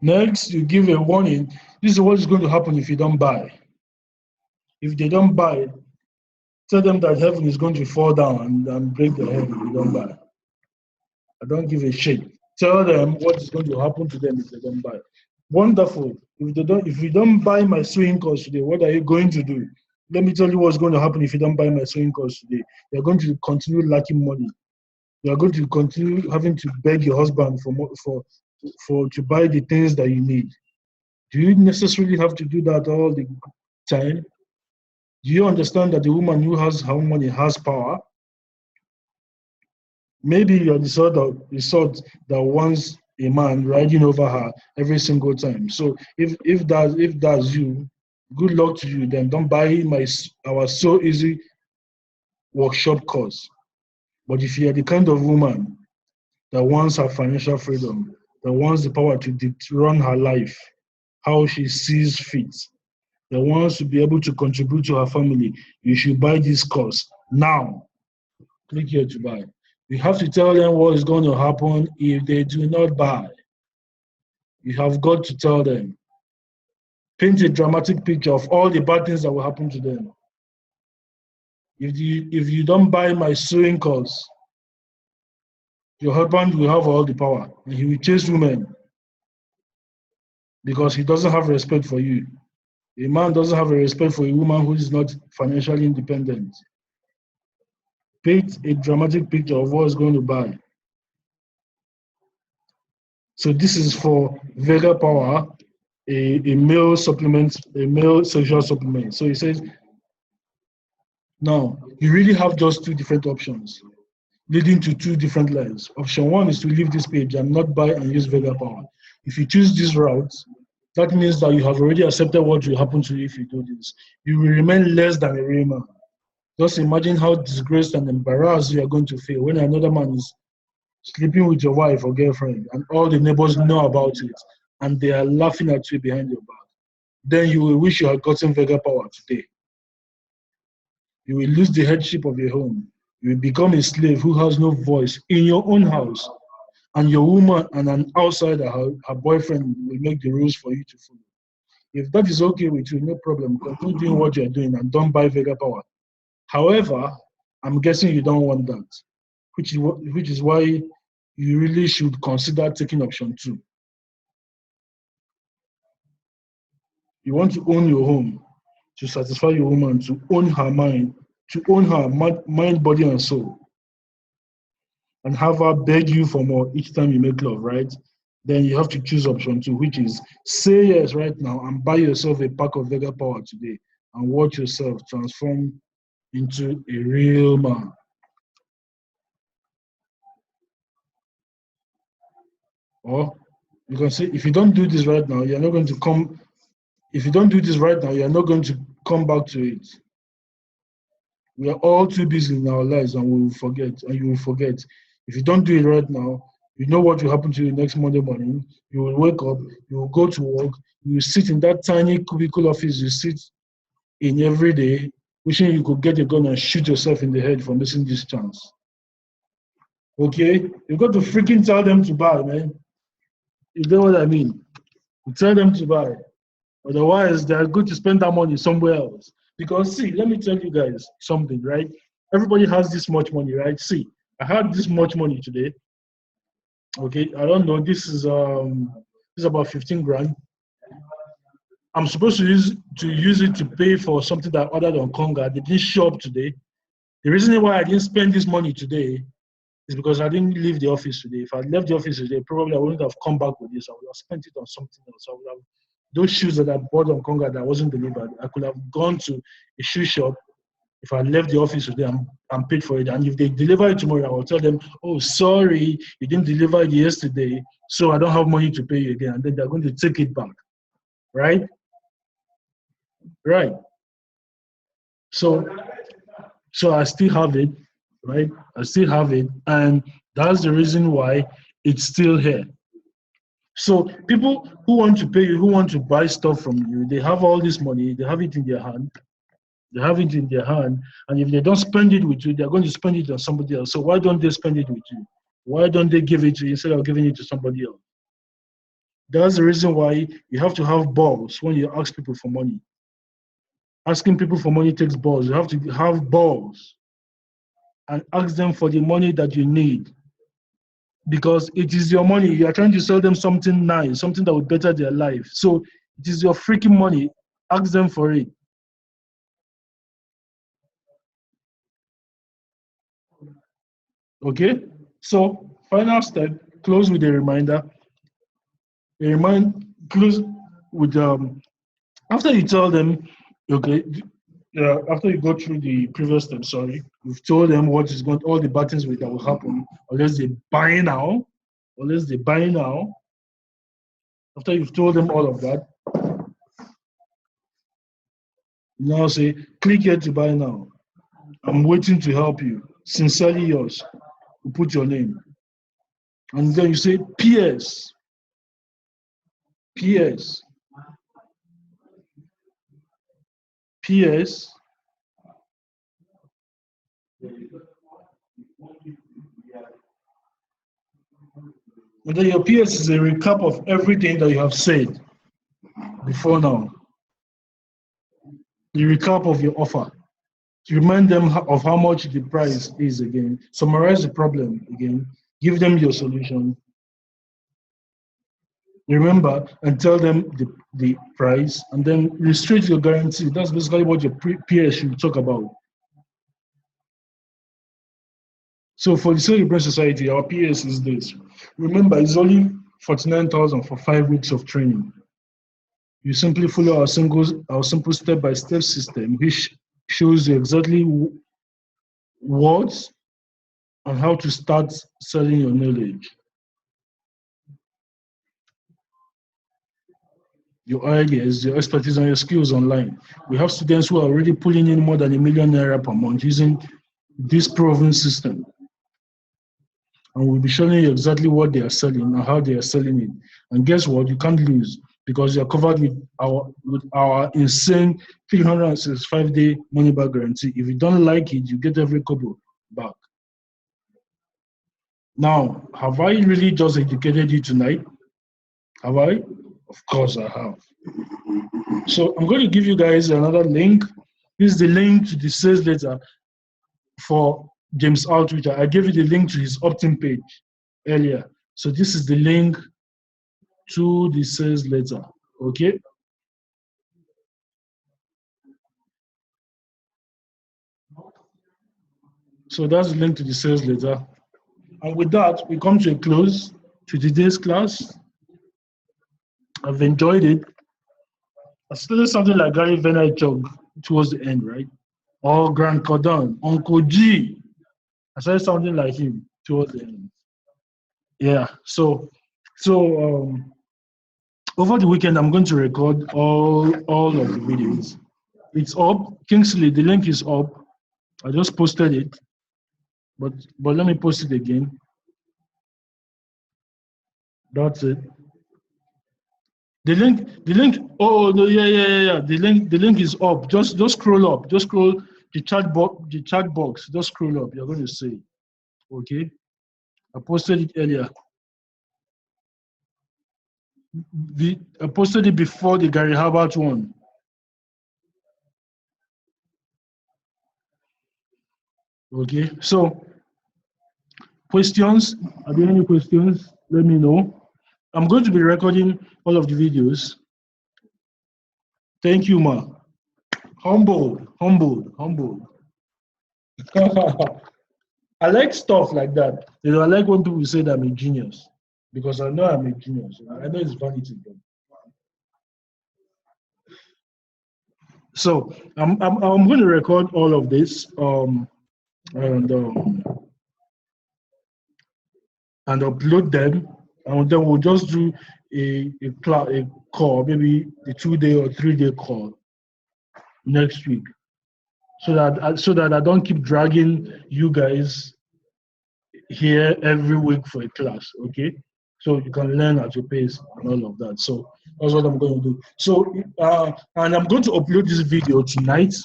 Next, you give a warning. This is what is going to happen if you don't buy. If they don't buy, tell them that heaven is going to fall down and break their head if you don't buy. I don't give a shit. Tell them what is going to happen to them if they don't buy. Wonderful. If you don't buy my sewing course today, what are you going to do? Let me tell you what's going to happen if you don't buy my sewing course today. You're going to continue lacking money. You're going to continue having to beg your husband for to buy the things that you need. Do you necessarily have to do that all the time? Do you understand that the woman who has her own money has power? Maybe you're the sort that wants a man riding over her every single time. So if that's you, good luck to you. Then don't buy our So Easy workshop course. But if you're the kind of woman that wants her financial freedom, that wants the power to run her life, how she sees fit, that wants to be able to contribute to her family, you should buy this course now. Click here to buy. You have to tell them what is going to happen if they do not buy. You have got to tell them. Paint a dramatic picture of all the bad things that will happen to them. If you don't buy my sewing course, your husband will have all the power and he will chase women because he doesn't have respect for you. A man doesn't have a respect for a woman who is not financially independent. Paint a dramatic picture of what is going to buy. So this is for Vega Power, a male supplement, a male sexual supplement. So he says, now you really have just two different options, leading to two different lives. Option one is to leave this page and not buy and use Vega Power. If you choose this route, that means that you have already accepted what will happen to you if you do this. You will remain less than a real man. Just imagine how disgraced and embarrassed you are going to feel when another man is sleeping with your wife or girlfriend and all the neighbors know about it and they are laughing at you behind your back. Then you will wish you had gotten Vega Power today. You will lose the headship of your home. You will become a slave who has no voice in your own house. And your woman and an outsider, her boyfriend, will make the rules for you to follow. If that is okay with you, no problem. Continue doing what you're doing and don't buy Vega Power. However, I'm guessing you don't want that, which is why you really should consider taking option 2. You want to own your home, to satisfy your woman, to own her mind, mind, body, and soul, and have her beg you for more each time you make love, right? Then you have to choose option 2, which is say yes right now and buy yourself a pack of Vega Power today and watch yourself transform into a real man. Or you can say, if you don't do this right now, you're not going to come. If you don't do this right now, you're not going to come back to it. We are all too busy in our lives and we will forget, and you will forget. If you don't do it right now, you know what will happen to you next Monday morning. You will wake up, you will go to work, you will sit in that tiny cubicle office you sit in every day, wishing you could get a gun and shoot yourself in the head for missing this chance. Okay? You've got to freaking tell them to buy, man. You know what I mean? You tell them to buy. Otherwise, they're going to spend that money somewhere else. Because see, let me tell you guys something, right? Everybody has this much money, right? See, I had this much money today. Okay, I don't know. This is about 15 grand. I'm supposed to use it to pay for something that ordered on Conga. They didn't show up today. The reason why I didn't spend this money today is because I didn't leave the office today. If I left the office today, probably I wouldn't have come back with this. I would have spent it on something else. I would have those shoes that I bought on Conga that wasn't delivered. I could have gone to a shoe shop if I left the office today and paid for it. And if they deliver it tomorrow, I will tell them, oh, sorry, you didn't deliver it yesterday, so I don't have money to pay you again. And then they're going to take it back, right? Right. So I still have it, right? I still have it. And that's the reason why it's still here. So people who want to pay you, who want to buy stuff from you, they have all this money, they have it in their hand. They have it in their hand, and if they don't spend it with you, they're going to spend it on somebody else. So why don't they spend it with you? Why don't they give it to you instead of giving it to somebody else? That's the reason why you have to have balls when you ask people for money. Asking people for money takes balls. You have to have balls and ask them for the money that you need. Because it is your money. You are trying to sell them something nice, something that will better their life. So it is your freaking money. Ask them for it. Okay? So final step, close with a reminder. Close with after you tell them, okay, after you go through the previous step, sorry, you've told them what is going, all the bad things that will happen, unless they buy now, After you've told them all of that, you now say, click here to buy now. I'm waiting to help you. Sincerely yours. You put your name. And then you say, PS. PS. PS. And then your PS is a recap of everything that you have said before now. The recap of your offer. To remind them of how much the price is again. Summarize the problem again. Give them your solution. Remember and tell them the price, and then restrict your guarantee. That's basically what your peers should talk about. So for the Sale Brain Society, our PS is this. Remember, it's only 49,000 for 5 weeks of training. You simply follow our simple step-by-step system, which shows you exactly what and how to start selling your knowledge. Your ideas, your expertise, and your skills online. We have students who are already pulling in more than ₦1 million per month using this proven system. And we'll be showing you exactly what they are selling and how they are selling it. And guess what? You can't lose because you're covered with our insane 365-day money-back guarantee. If you don't like it, you get every kobo back. Now, have I really just educated you tonight? Have I? Of course I have. So I'm going to give you guys another link. This is the link to the sales letter for James Outreach. I gave you the link to his opt-in page earlier. So this is the link to the sales letter. Okay. So that's the link to the sales letter. And with that, we come to a close to today's class. I've enjoyed it. I started something like Gary Vaynerchuk towards the end, right? Or Grant Cardone, Uncle G. I started something like him towards the end. Yeah. So over the weekend, I'm going to record all of the videos. It's up. Kingsley, the link is up. I just posted it, but let me post it again. That's it. The link. Oh no, yeah. The link is up. Just scroll up. Just scroll the chat box. Just scroll up. You're going to see. Okay. I posted it earlier. I posted it before the Gary Herbert one. Okay. So questions? Are there any questions? Let me know. I'm going to be recording all of the videos. Thank you, Ma. Humbled. I like stuff like that. You know, I like when people say that I'm a genius because I know I'm a genius. I know it's vanity. So I'm going to record all of this and upload them, and then we'll just do a call, maybe a 2-day or 3-day call next week, so that I don't keep dragging you guys here every week for a class. Okay, so you can learn at your pace and all of that. So that's what I'm going to do. So and I'm going to upload this video tonight.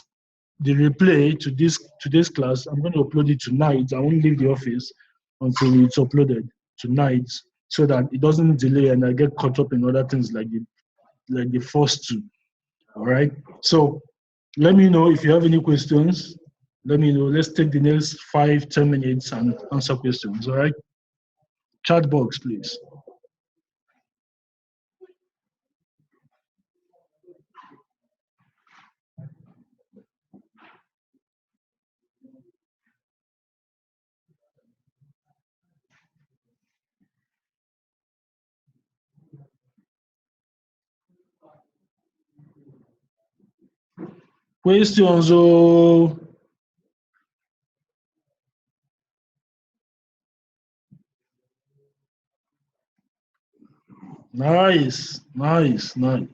The replay to today's class, I'm going to upload it tonight. I won't leave the office. until it's uploaded tonight, so that it doesn't delay and I get caught up in other things like the first two. All right. So let me know if you have any questions. Let me know. Let's take the next 5-10 minutes and answer questions. All right. Chat box, please. Questions. Oh, nice, nice, nice.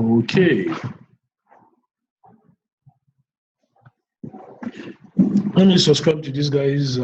Okay. Let me subscribe to this guy's.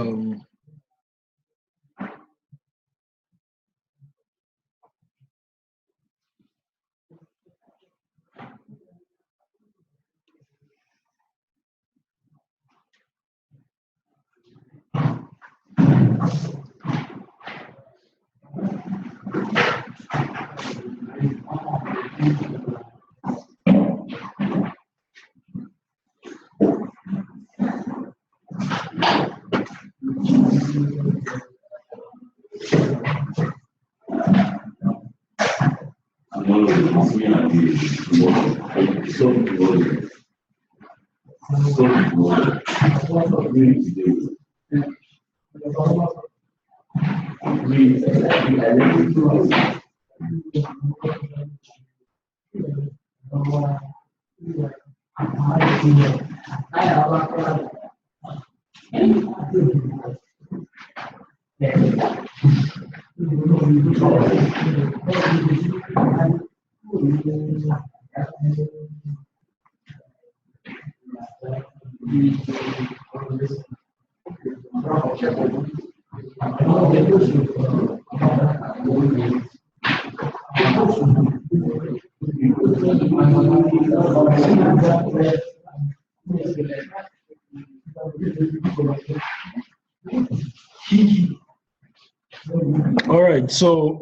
All right, so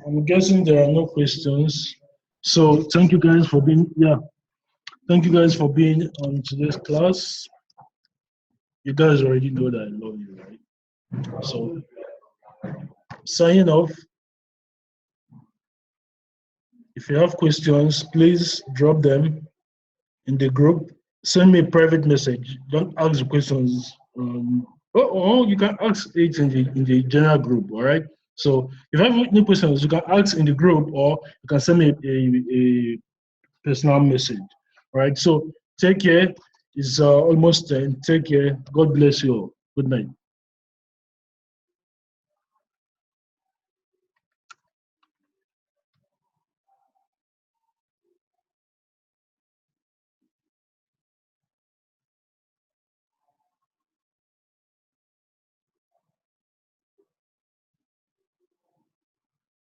I'm guessing there are no questions. So thank you guys for being Thank you guys for being on today's class. You guys already know that I love you, right? So signing off. If you have questions, please drop them in the group. Send me a private message. Don't ask the questions. You can ask it in the general group. All right. So if you have any questions, you can ask in the group, or you can send me a personal message. All right. So take care. It's almost 10. Take care. God bless you all. Good night.